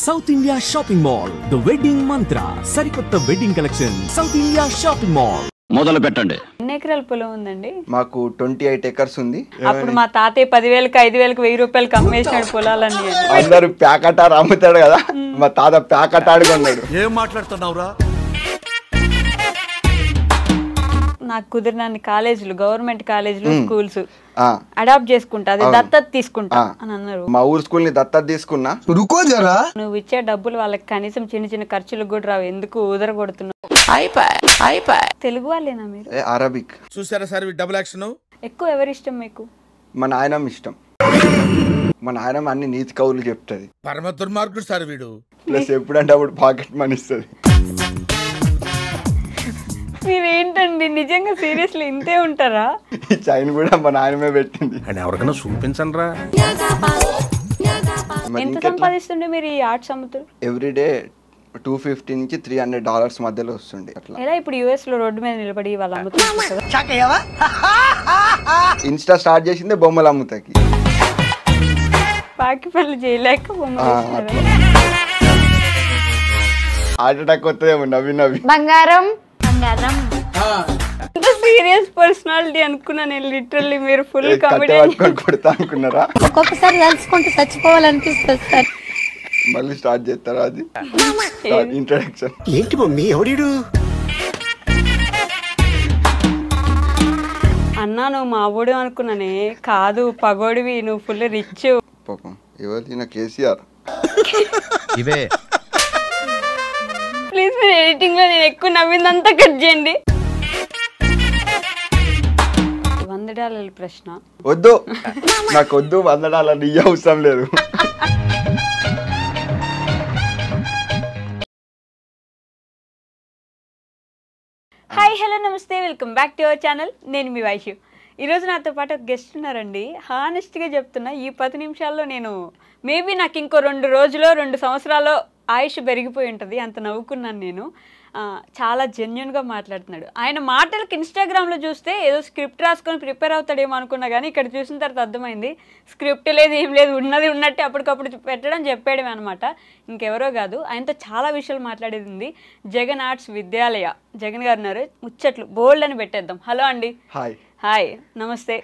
South India shopping mall the wedding మంత్ర సరికొత్త wedding collection south India shopping mall మొదలు పెట్టండి. ఎన్ని ఎకరాల పొలం ఉందండి? మాకు 28 acres ఉంది. అప్పుడు మా తాతయ్య 10,000కి 5,000కి 1,000 రూపాయలకి అమ్మేసినాడు పొలాలన్నీ. అందరు ప్యాకటారు అమ్ముతాడు కదా, మా తాత ప్యాకటాడు కొన్నాడు. ఏం మాట్లాడుతున్నావురా? నాకు కుదిరినన్ని కాలేజీలు, గవర్నమెంట్ కాలేజీలు, స్కూల్స్ అడాప్ట్ చేసుకుంటా, అది దత్తత తీసుకుంటా అని అన్నారు. మా ఊరు స్కూల్ ని దత్తత తీసుకున్నా. నువ్వు ఇచ్చే డబ్బులు వాళ్ళకి కనీసం చిన్న చిన్న ఖర్చులకు కూడా రావు, ఎందుకు ఊదర కొడుతున్నావు? తెలుగు వాళ్ళేనా మీరు? అరబిక్. చూసారా సార్ డబుల్ యాక్షన్? ఎక్కువ ఎవరి ఇష్టం మీకు? మా నాయనమ్మ ఇష్టం. మా నాయనమ్మ అన్ని నీతి కవులు చెప్తుంది. పరమ దుర్మార్గుడు సార్ వీడు. ప్లస్ ఎప్పుడంటే అప్పుడు పాకెట్ మనీ ఇస్తుంది. మీరేంటండి నిజంగా సీరియస్లీ ఇంతే ఉంటారా? ఈ చైన్ కూడా మా నాయనమే పెట్టింది. అని ఎవరికైనా చూపించండి రా. ఎంత సంపాదిస్తుండే మీరు ఈ ఆర్ట్స్ అమ్ముతారు? ఎవ్రీడే $250 నుంచి $300 మధ్యలో వస్తుండే. అట్లా ఎలా ఇప్పుడు యుఎస్ లో రోడ్డు మీద నిలబడి వాళ్ళు అమ్ముతారు? ఇన్స్టా స్టార్ట్ చేసిందే బొమ్మలు అమ్ముతాకి. పాకి పనులు చేయలేక హార్ట్ అటాక్ వస్తుందేమో నవ్వి నవ్వి. బంగారం సీరియస్ పర్సనాలిటీ అనుకున్నా నేను. లిటరల్లీ మీరు ఫుల్ కామెడీ కొడతా అనుకున్నారా? ఒక్కొక్కసారి తలుచుకుంటూ చచ్చిపోవాలనిపిస్తుంది సార్. మళ్ళీ స్టార్ట్ చేస్తారా? అది ఇంట్రడక్షన్. ఏంటి మమ్మీ ఎవడు? అన్నా నువ్వు మా ఊడు అనుకున్నానే, కాదు పగోడివి, నువ్వు ఫుల్ రిచ్. పాపం ఎవరు నా కేసీఆర్. ఇవే ప్లీజ్ మీరు ఎడిటింగ్ లో నేను ఎక్కువ నవ్విందంతా కట్ చేయండి. $100 ప్రశ్న వద్దు, నాకు వద్దు. $100 నీ అవసరం లేదు. హాయ్ హలో నమస్తే, welcome back to our channel. నేను మీ వైషు. ఈరోజు నాతో పాటు ఒక గెస్ట్ ఉన్నారండి. హానెస్ట్గా చెప్తున్నా, ఈ 10 నిమిషాల్లో నేను మేబీ నాకు ఇంకో 2 రోజులో 2 సంవత్సరాల్లో ఆయుష్ పెరిగిపోయి ఉంటుంది, అంత నవ్వుకున్నాను నేను. చాలా జెన్యున్గా మాట్లాడుతున్నాడు. ఆయన మాటలకి ఇన్స్టాగ్రామ్లో చూస్తే ఏదో స్క్రిప్ట్ రాసుకొని ప్రిపేర్ అవుతాడేమో అనుకున్నా, కానీ ఇక్కడ చూసిన తర్వాత అర్థమైంది స్క్రిప్ట్ లేదు, ఏం లేదు, ఉన్నది ఉన్నట్టే అప్పటికప్పుడు పెట్టడం చెప్పేయడమే అనమాట. ఇంకెవరో కాదు, ఆయనతో చాలా విషయాలు మాట్లాడేది ఉంది. జగన్ ఆర్ట్స్ విద్యాలయ జగన్ గారు ఉన్నారు. ముచ్చట్లు బోల్డ్ అని పెట్టేద్దాం. హలో అండి. హాయ్. హాయ్ నమస్తే.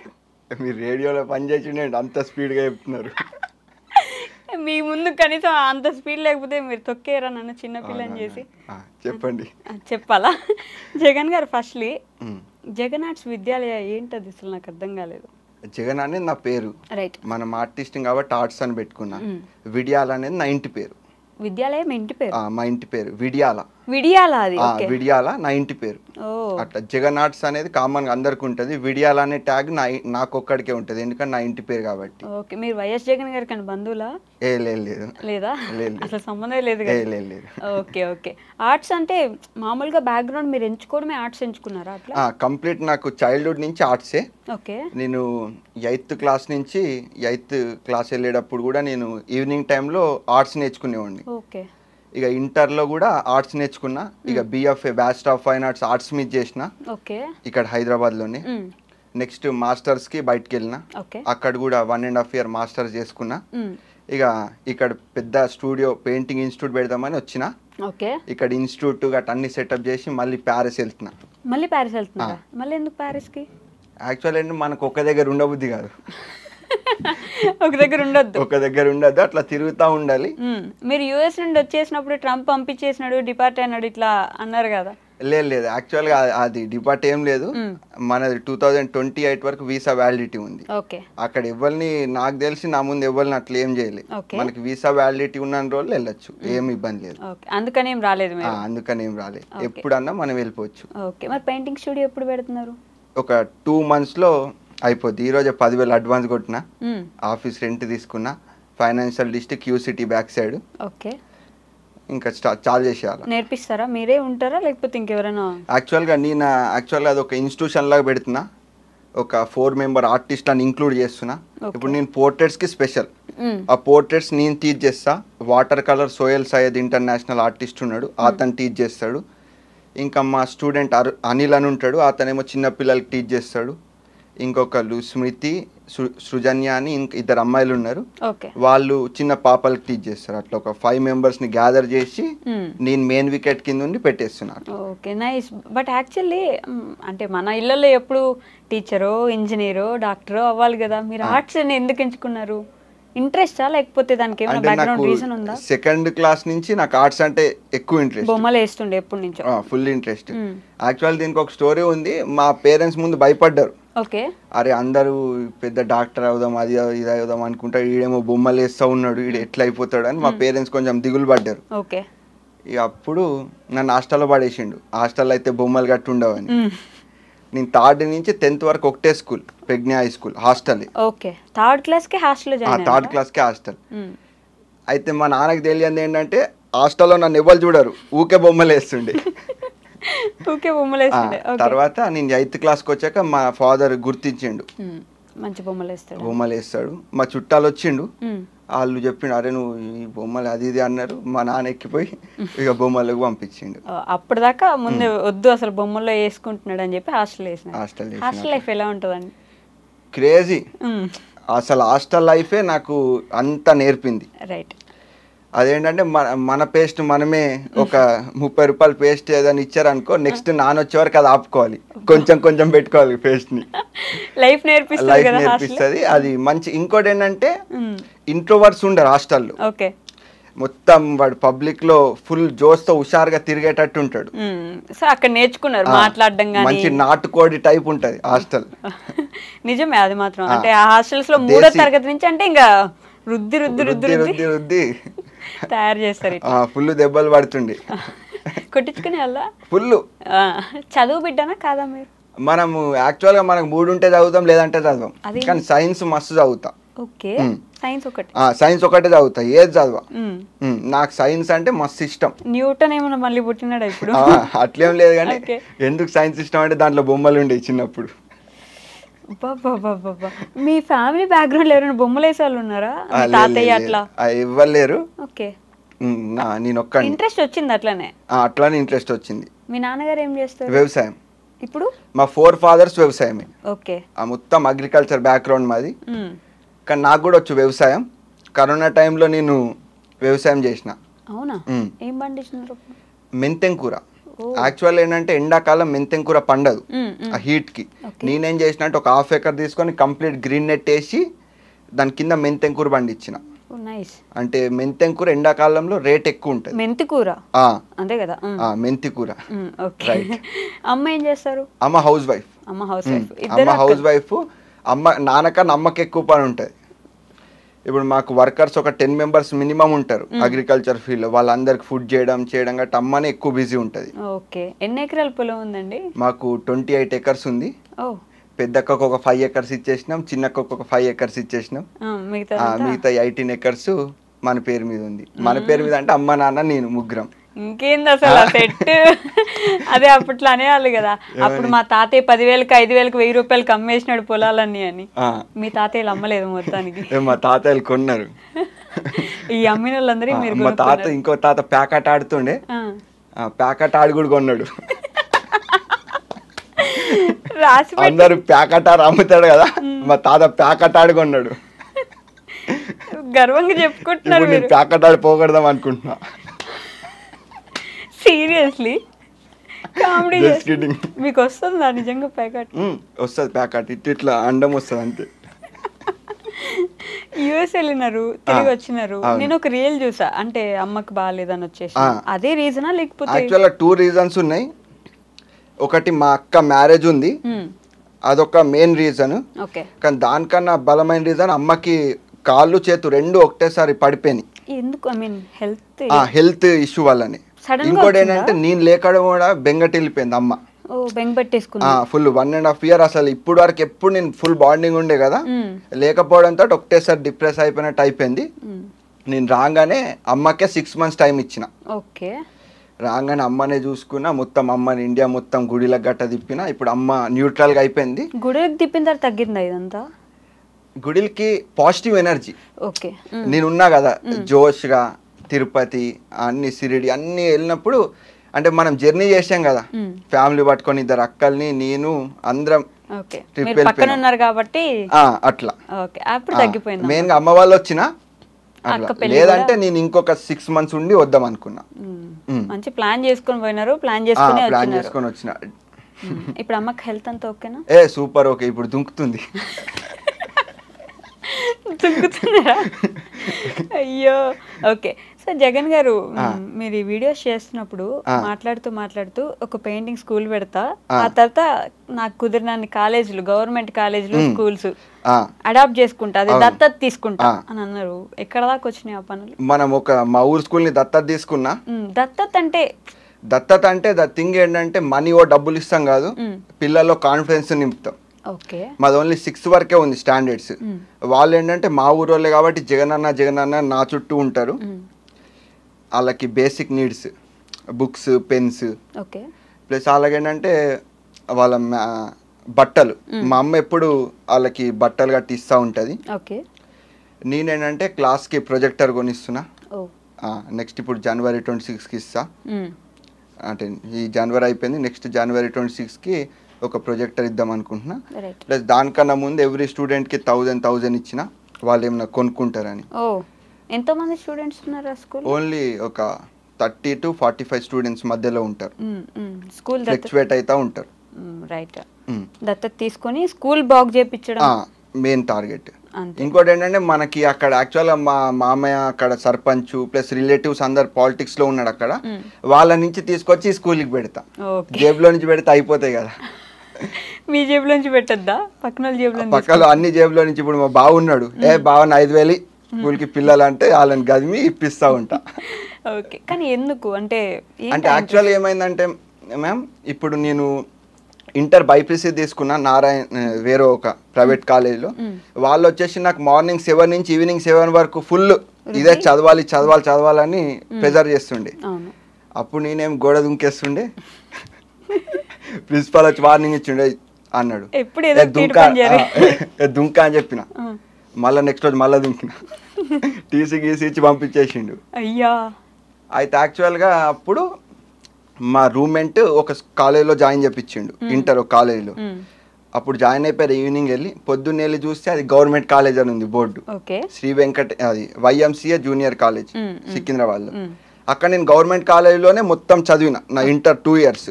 మీరు రేడియోలో పనిచేసి అంత స్పీడ్గా చెప్తున్నారు. మీ ముందు కనీసం అంత స్పీడ్ లేకపోతే మీరు తొక్కేరా నన్ను చిన్నపిల్లని చేసి. చెప్పండి. చెప్పాలా? జగన్ గారు ఫస్ట్లీ జగన్ ఆర్ట్స్ విద్యాలయ ఏంటది అసలు నాకు అర్థం కాలేదు. జగన్ అనేది నా పేరు. రైట్. మనం ఆర్టిస్ట్ కాబట్టి ఆర్ట్స్ అని పెట్టుకున్నా. విడియాల అనేది నా ఇంటి పేరు. విద్యాలయం ఇంటి పేరు? మా ఇంటి పేరు విడియాల. విడియాల? అది విడియాల నా ఇంటి పేరు. అట్లా జగన్ ఆర్ట్స్ అనేది కామన్ గా అందరికి ఉంటది. విడియాల అనే ట్యాగ్ నాకు ఒక్కడికే ఉంటది, ఎందుకంటే నా ఇంటి పేరు కాబట్టి. ఓకే. మీరు వైఎస్ జగన్ గారి కానీ బంధువులా? లేదు. లేదా? అసలు సంబంధం లేదు. లేదు. Okay okay. ఆర్ట్స్ అంటే మామూలుగా బ్యాక్గ్రౌండ్ మీరు ఎంచుకోవడమే ఆర్ట్స్ ఎంచుకున్నారా? అట్లా కంప్లీట్ నాకు చైల్డ్హుడ్ నుంచి ఆర్ట్సే. ఓకే. నేను 8th క్లాస్ నుంచి 8th క్లాస్ వెళ్ళేటప్పుడు కూడా నేను ఈవినింగ్ టైంలో ఆర్ట్స్ నేర్చుకునేవాడిని. ఓకే. ఇక ఇంటర్లో కూడా ఆర్ట్స్ నేర్చుకున్నా. ఇక BFA bachelor of fine arts arts మీద చేసిన. ఓకే. ఇక్కడ హైదరాబాద్లోనే. నెక్స్ట్ మాస్టర్స్కి బయటకు వెళ్ళిన. అక్కడ కూడా 1.5 year మాస్టర్స్ చేసుకున్నా. ఇక ఇక్కడ పెద్ద స్టూడియో పెయింటింగ్ ఇన్స్టిట్యూట్ పెడదామని వచ్చిన. ఇక్కడ ఇన్స్టిట్యూట్ గట్రా అన్ని సెటప్ చేసి మళ్ళీ ప్యారిస్ వెళ్తున్నా. మళ్ళీ ప్యారిస్ వెళ్తున్నా? మళ్ళీ ఎందుకు ప్యారిస్కి? యాక్చువల్ ఏంటి, మనకు ఒక దగ్గర ఉండబుద్ధి కాదు. ఒక దగ్గర ఉండొద్దు, అట్లా తిరుగుతూ ఉండాలి. మీరు యుఎస్ నుండి వచ్చేసినప్పుడు ట్రంప్ పంపించేసినాడు, డిపార్ట్ అయినాడు ఇట్లా అన్నారు కదా? లేదు, యాక్చువల్గా అది డిపార్ట్ ఏం లేదు. మనది 2028 వరకు వీసా వ్యాలిడిటీ ఉంది. అక్కడ ఎవరిని నాకు తెలిసి నా ముందు ఎవరిని అట్లా ఏం చేయలేదు. మనకి వీసా వ్యాలిడిటీ ఉన్న రోజులు వెళ్ళొచ్చు, ఏం ఇబ్బంది లేదు. అందుకని ఏం రాలేదు. ఎప్పుడన్నా మనం వెళ్ళిపోవచ్చు. మరి పెయింటింగ్ స్టూడియో ఎప్పుడు పెడుతున్నారు? ఒక 2 monthsలో అయిపోద్ది. ఈరోజు 10,000 అడ్వాన్స్ కొట్టిన, ఆఫీస్ రెంట్ తీసుకున్నా, financial district QCT back side. Okay. ఇంకా చాలు చేసేయాలి. నేర్పిస్తారా? మీరే ఉంటారా లేకపోతే ఇంకెవరైనా? యాక్చువల్గా అది ఒక ఇన్స్టిట్యూషన్ లాగా పెడుతున్నా. ఒక 4 member ఆర్టిస్ట్లను ఇంక్లూడ్ చేస్తున్నా. ఇప్పుడు నేను పోర్ట్రేట్స్కి స్పెషల్. ఆ పోర్ట్రేట్స్ నేను టీచ్ చేస్తా. Water colour Sohail Syed international artist ఉన్నాడు, అతను టీచ్ చేస్తాడు. ఇంకా మా స్టూడెంట్ అనిల్ అని ఉంటాడు, అతనేమో చిన్న పిల్లలకి టీచ్ చేస్తాడు. ఇంకొకళ్ళు స్మృతి సృజన్య అని ఇద్దరు అమ్మాయిలు ఉన్నారు. ఓకే. వాళ్ళు చిన్న పాపలకు టీచ్ చేస్తారు. అట్లా ఒక 5 మెంబర్స్ని గ్యాదర్ చేసి నేను మెయిన్ వికెట్ కింద ఉండి పెట్టేస్తున్నాను. Okay, nice. బట్ యాక్చువల్లీ అంటే మన ఇళ్ళల్లో ఎప్పుడు టీచరో ఇంజనీరో డాక్టరో అవ్వాలి కదా, మీరు ఆర్ట్స్ ఎందుకు ఎంచుకున్నారు? ఇంట్రెస్టా లేకపోతే దానికి ఏమైనా బ్యాక్గ్రౌండ్ రీజన్ ఉందా? సెకండ్ క్లాస్ నుంచి నాకు ఆర్ట్స్ అంటే ఎక్కువ ఇంట్రెస్ట్. బొమ్మలు వేస్తుండే ఎప్పటి నుంచో? Full interest. యాక్చువల్ దీనికి ఒక స్టోరీ ఉంది. మా పేరెంట్స్ ముందు భయపడ్డారు. ఓకే. అరే అందరూ పెద్ద డాక్టర్ అవుదాం అది ఇది అవుదాం అనుకుంటా, ఈడేమో బొమ్మలు వేస్తూ ఉన్నాడు, ఈడు ఎట్లా అయిపోతాడు అని మా పేరెంట్స్ కొంచెం దిగులు పడ్డారు. ఓకే. ఇక అప్పుడు నన్ను హాస్టల్లో పడేసిండు. హాస్టల్లో అయితే బొమ్మలు గట్టి ఉండవని. నేను 3rd నుంచి 10th వరకు ఒకటే school, Pragna high school, hostel. Okay. 3rd క్లాస్కి హాస్టల్ జాయిన్? 3rd క్లాస్కి హాస్టల్. అయితే మా నాన్నకి తెలియదు ఏంటంటే హాస్టల్లో నన్ను ఎవరు చూడరు, ఊకే బొమ్మలు వేస్తుండే. ఊకే బొమ్మలు వేస్తుండే. తర్వాత నేను 8th క్లాస్కి వచ్చాక మా ఫాదర్ గుర్తించిండు, మంచి బొమ్మలు వేస్తాడు. బొమ్మలు వేస్తాడు. మా చుట్టాలు వచ్చిండు, వాళ్ళు చెప్పిండు అరే నువ్వు ఈ బొమ్మలు అది ఇది అన్నారు. మా నాన్న ఎక్కిపోయి ఇక బొమ్మలకు పంపించిండు. అప్పటిదాకా ముందు వద్దు అసలు బొమ్మల్లో వేసుకుంటున్నాడు అని చెప్పి హాస్టల్ వేసిన. హాస్టల్ లైఫ్ ఎలా ఉంటుందండి? క్రేజీ. అసలు హాస్టల్ లైఫే నాకు అంతా నేర్పింది. రైట్. అదేంటంటే మన పేస్ట్ మనమే ఒక 30 రూపాయలు పేస్ట్ ఏదైనా ఇచ్చారనుకో, నెక్స్ట్ నాన్న వచ్చే వరకు అది ఆపుకోవాలి, కొంచెం కొంచెం పెట్టుకోవాలి పేస్ట్ని. లైఫ్ నేర్పిస్తుంది అది మంచి. ఇంకోటి ఏంటంటే ఇంట్రోవర్ట్స్ ఉండరు హాస్టల్లో. ఓకే. మొత్తం వాడు పబ్లిక్ లో ఫుల్ జోస్తో హుషారుగా తిరిగేటట్టు ఉంటాడు. సో అక్కడ నేర్చుకున్నారు మాట్లాడడం గానీ. మంచి నాటుకోడి టైప్ ఉంటది హాస్టల్. నిజమే అది మాత్రం. అంటే ఆ హాస్టల్స్ లో 3వ తరగతి నుంచి అంటే ఇంకా రుద్ది రుద్ది రుద్ది రుద్ది రుద్ది తయారు చేస్తారు. ఫుల్ దెబ్బలు పడుతుండే. కొట్టించుకునే వాళ్ళ ఫుల్. చదువు బిడ్డనా కాదా మీరు? మనము యాక్చువల్ గా మనకు 3 ఉంటే చదువుతాం, లేదంటే చదవం. కానీ సైన్స్ మస్తు చదువుతా. ఓకే. సైన్స్ ఒకటి? సైన్స్ ఒకటే చదువుతా, ఏది చదవా. నాకు సైన్స్ అంటే మస్తు ఇష్టం. న్యూటన్ ఏమన్నా మళ్ళీ పుట్టినాడా ఇప్పుడు? అట్లేం లేదు, కానీ ఎందుకు సైన్స్ ఇష్టం అంటే దాంట్లో బొమ్మలు ఉండేవి చిన్నప్పుడు. మీ ఫ్యామిలీ బ్యాక్గ్రౌండ్ ఎవరైనా బొమ్మలు వేసే వాళ్ళు ఉన్నారా? తాతయ్య అట్లా ఇవ్వలేరు. ఓకే. నేను ఒక్క ఇంట్రెస్ట్ వచ్చింది అట్లానే? అట్లానే ఇంట్రెస్ట్ వచ్చింది. మీ నాన్నగారు ఏం చేస్తారు? వ్యవసాయం. ఇప్పుడు మా 4 fathers వ్యవసాయమే. ఓకే. మొత్తం అగ్రికల్చర్ బ్యాక్గ్రౌండ్ మాది. కానీ నాకు కూడా వచ్చు వ్యవసాయం. కరోనా టైంలో నేను వ్యవసాయం చేసిన. అవునా? ఏం పండించినారు? మెంతెం కూర. యాక్చువల్ ఏంటంటే ఎండాకాలం మెంతెం కూర పండదు ఆ హీట్కి. నేనేం చేసిన అంటే ఒక 1/2 acre తీసుకొని కంప్లీట్ గ్రీన్ నెట్ వేసి దాని కింద మెంతెం కూర పండించిన. అంటే మెంతెం కూర ఎండాకాలంలో రేట్ ఎక్కువ ఉంటుంది. మెంతి కూర అంతే కదా? మెంతి కూర. అమ్మ ఏం చేస్తారు? అమ్మ హౌస్ వైఫ్. అమ్మ హౌస్ వైఫ్. నాన్నకన్నా అమ్మకి ఎక్కువ పని ఉంటుంది. ఇప్పుడు మాకు వర్కర్స్ ఒక 10 members మినిమం ఉంటారు అగ్రికల్చర్ ఫీల్డ్. వాళ్ళందరికి ఫుడ్ చేయడం గట్రా అమ్మనే ఎక్కువ బిజీ ఉంటుంది. ఓకే. ఎన్ని ఎకరాల పొలం ఉందండి? మాకు 28 acres ఉంది. పెద్దక్కకు ఒక 5 acres ఇచ్చేసినాం, చిన్నక్కకు ఒక 5 acres ఇచ్చేసినాం. మిగతా 18 acres మన పేరు మీద ఉంది. మన పేరు మీద అంటే అమ్మ నాన్న నేను ముగ్గురం. ఇంకేంది అసలు సెట్. అదే అప్పట్లో అనేవాళ్ళు కదా, అప్పుడు మా తాతయ్య 10,000కి 5,000కి 1,000 రూపాయలకి అమ్మేసినాడు పొలాలన్నీ అని. మీ తాతయ్యలు అమ్మలేదు మొత్తానికి? మా తాతయ్యలు కొన్నారు. ఈ అమ్మిన వాళ్ళందరూ మీరు? మా తాత ఇంకో తాత ప్యాకెట్ ఆడుతుండే, ప్యాకెట్ ఆడి కూడా కొన్నాడు. అందరు ప్యాకెట్ ఆడు అమ్ముతాడు కదా, మా తాత ప్యాకెట్ ఆడి కొన్నాడు. గర్వంగా చెప్పుకుంటున్నారు. నేను ప్యాకెట్ ఆడి పోగొడదాం అనుకుంటున్నా. సీరియస్లీ? కామెడీ. మీకు వస్తుందా నిజంగా ప్యాకెట్? వస్తుంది ప్యాకెట్. ఇట్లా అండం వస్తుంది అంతే. యుఎస్ వెళ్ళినారు, తిరిగి వచ్చినారు. నేను ఒక రీల్ చూసా, అంటే అమ్మకి బాగాలేదని వచ్చేసి. అదే రీజనా లేకపోతే? యాక్చువల్గా 2 reasons ఉన్నాయి. ఒకటి మా అక్క మ్యారేజ్ ఉంది, అదొక మెయిన్ రీజన్. కానీ దానికన్నా బలమైన రీజన్ అమ్మకి కాళ్ళు చేతు 2 ఒకటేసారి పడిపోయినాయి. ఎందుకు? ఐ మీన్ హెల్త్ ఇష్యూ వల్లనే. ఇంకోటి ఏంటంటే నేను లేకడం కూడా బెంగటి వెళ్ళిపోయింది అమ్మ. ఫుల్ 1.5 year అసలు ఇప్పుడు వరకు ఎప్పుడు నేను ఫుల్ బాండింగ్ ఉండే కదా, లేకపోవడంతో ఒకటేసారి డిప్రెస్ అయిపోయినట్టు అయిపోయింది. నేను రాగానే అమ్మకే 6 months టైం ఇచ్చిన. రాగానే అమ్మనే చూసుకున్నా, మొత్తం అమ్మని ఇండియా మొత్తం గుడిలకు గట్ట తిప్పిన. ఇప్పుడు అమ్మ న్యూట్రల్ గా అయిపోయింది. గుడికి తిప్పిన తర్వాత తగ్గిందా ఇదంతా? గుడికి పాజిటివ్ ఎనర్జీ. నేనున్నా కదా జోష్గా, తిరుపతి అన్ని సిరిడి అన్ని వెళ్ళినప్పుడు, అంటే మనం జర్నీ చేసాం కదా ఫ్యామిలీ పట్టుకొని, 2 అక్కల్ని నేను అందరం ఓకే ట్రిప్ మీరు పక్కన ఉన్నారు కాబట్టి అట్లా ఓకే అప్పుడు తగ్గిపోయింది మెయిన్ గా అమ్మ వాళ్ళు వచ్చిన అక్క పెళ్లి లేదంటే నేను ఇంకొక 6 months ఉండి వద్దాం అనుకున్నా. మంచి ప్లాన్ చేసుకొని పోయినారు, ప్లాన్ చేసుకుని ప్లాన్ చేసుకొని వచ్చిన. ఇప్పుడు అమ్మకి హెల్త్ అంతా ఓకేనా? సూపర్ ఓకే, ఇప్పుడు దుంకుతుంది. దుంకుతున్నారా? అయ్యో ఓకే. సో జగన్ గారు, మీరు ఈ వీడియోస్ చేస్తున్నప్పుడు మాట్లాడుతూ ఒక పెయింటింగ్ స్కూల్ పెడతా, ఆ తర్వాత నాకు కుదిరినన్ని కాలేజీలు, గవర్నమెంట్ కాలేజీలు, స్కూల్స్ అడాప్ట్ చేసుకుంటా, అది దత్తత తీసుకుంటా అని అన్నారు. ఎక్కడ దాకా వచ్చినాయి ఆ పనులు? మనం మా ఊరు స్కూల్ ని దత్తత తీసుకున్నా. దత్తత అంటే ద థింగ్ ఏంటంటే మనీ డబ్బులు ఇస్తాం కాదు, పిల్లల్లో కాన్ఫిడెన్స్ నింపుతాం. మాది ఓన్లీ 6 వరకే ఉంది స్టాండర్డ్స్. వాళ్ళు ఏంటంటే మా ఊరోళ్ళే కాబట్టి జగన్ అన్న నా చుట్టూ ఉంటారు. వాళ్ళకి basic needs books, pens, plus అలాగేంటంటే వాళ్ళ బట్టలు. మా అమ్మ ఎప్పుడు వాళ్ళకి బట్టలు గట్టి ఇస్తూ ఉంటుంది. నేనేంటంటే క్లాస్కి ప్రొజెక్టర్ కొనిస్తున్నా. నెక్స్ట్ ఇప్పుడు January 26కి ఇస్తా. అంటే ఈ జనవరి అయిపోయింది, నెక్స్ట్ January 26కి ఒక ప్రొజెక్టర్ ఇద్దాం అనుకుంటున్నా. ప్లస్ దానికన్నా ముందు ఎవ్రీ స్టూడెంట్కి 1000 ఇచ్చిన వాళ్ళు ఏమైనా కొనుక్కుంటారని. ఎంతమంది స్టూడెంట్స్ ఉన్నారు ఆ స్కూల్? ఓన్లీ ఒక 30 to 45 స్టూడెంట్స్ మధ్యలో ఉంటారు. స్కూల్ ఫ్లక్చువేట్ అవుతా ఉంటారు. రైట్. దత్తత తీసుకొని స్కూల్ బాగు చేయించడం మెయిన్ టార్గెట్. ఇంకోటి ఏంటంటే మనకి అక్కడ యాక్చువల్గా మా మామయ్య అక్కడ సర్పంచ్ ప్లస్ రిలేటివ్స్ అందరు పాలిటిక్స్ లో ఉన్నాడు అక్కడ. వాళ్ళ నుంచి తీసుకొచ్చి స్కూల్కి పెడతా. జేబులో నుంచి పెడితే అయిపోతాయి కదా. మీ జేబులో నుంచి పెట్టద్దా? పక్కన జేబులో? పక్కన అన్ని జేబులో నుంచి. ఇప్పుడు మా బావ ఉన్నాడు, బావని 5,000 స్కూల్కి పిల్లలు అంటే వాళ్ళని గదిమి ఇప్పిస్తా ఉంటా. ఓకే. కానీ ఎందుకు అంటే యాక్చువల్ ఏమైందంటే మ్యామ్, ఇప్పుడు నేను ఇంటర్ బైపీసీ తీసుకున్నా నారాయణ వేరే ఒక ప్రైవేట్ కాలేజ్లో. వాళ్ళు వచ్చేసి నాకు మార్నింగ్ 7 నుంచి ఈవినింగ్ 7 వరకు ఫుల్ ఇదే చదవాలని ప్రెజర్ చేస్తుండే. అప్పుడు నేనేం గోడ దుంకేస్తుండే. ప్రిన్సిపాల్ వచ్చి వార్నింగ్ ఇచ్చిండే, అన్నాడు దుంకా అని చెప్పిన. మళ్ళీ నెక్స్ట్ రోజు మళ్ళీ దుంకిన. టీసీ గీసీ ఇచ్చి పంపించేసిండు. అయ్యా. అయితే యాక్చువల్గా అప్పుడు మా రూమ్మేట్ ఒక కాలేజీలో జాయిన్ చేయించిండు, ఇంటర్ ఒక కాలేజీలో. అప్పుడు జాయిన్ అయిపోయారు. ఈవినింగ్ వెళ్ళి పొద్దున్న వెళ్ళి చూస్తే అది గవర్నమెంట్ కాలేజ్ అని ఉంది బోర్డు. శ్రీ వెంకట, అది YMCA జూనియర్ కాలేజ్ సికింద్రాబాద్లో. అక్కడ నేను గవర్నమెంట్ కాలేజీలోనే మొత్తం చదివిన నా ఇంటర్ 2 years.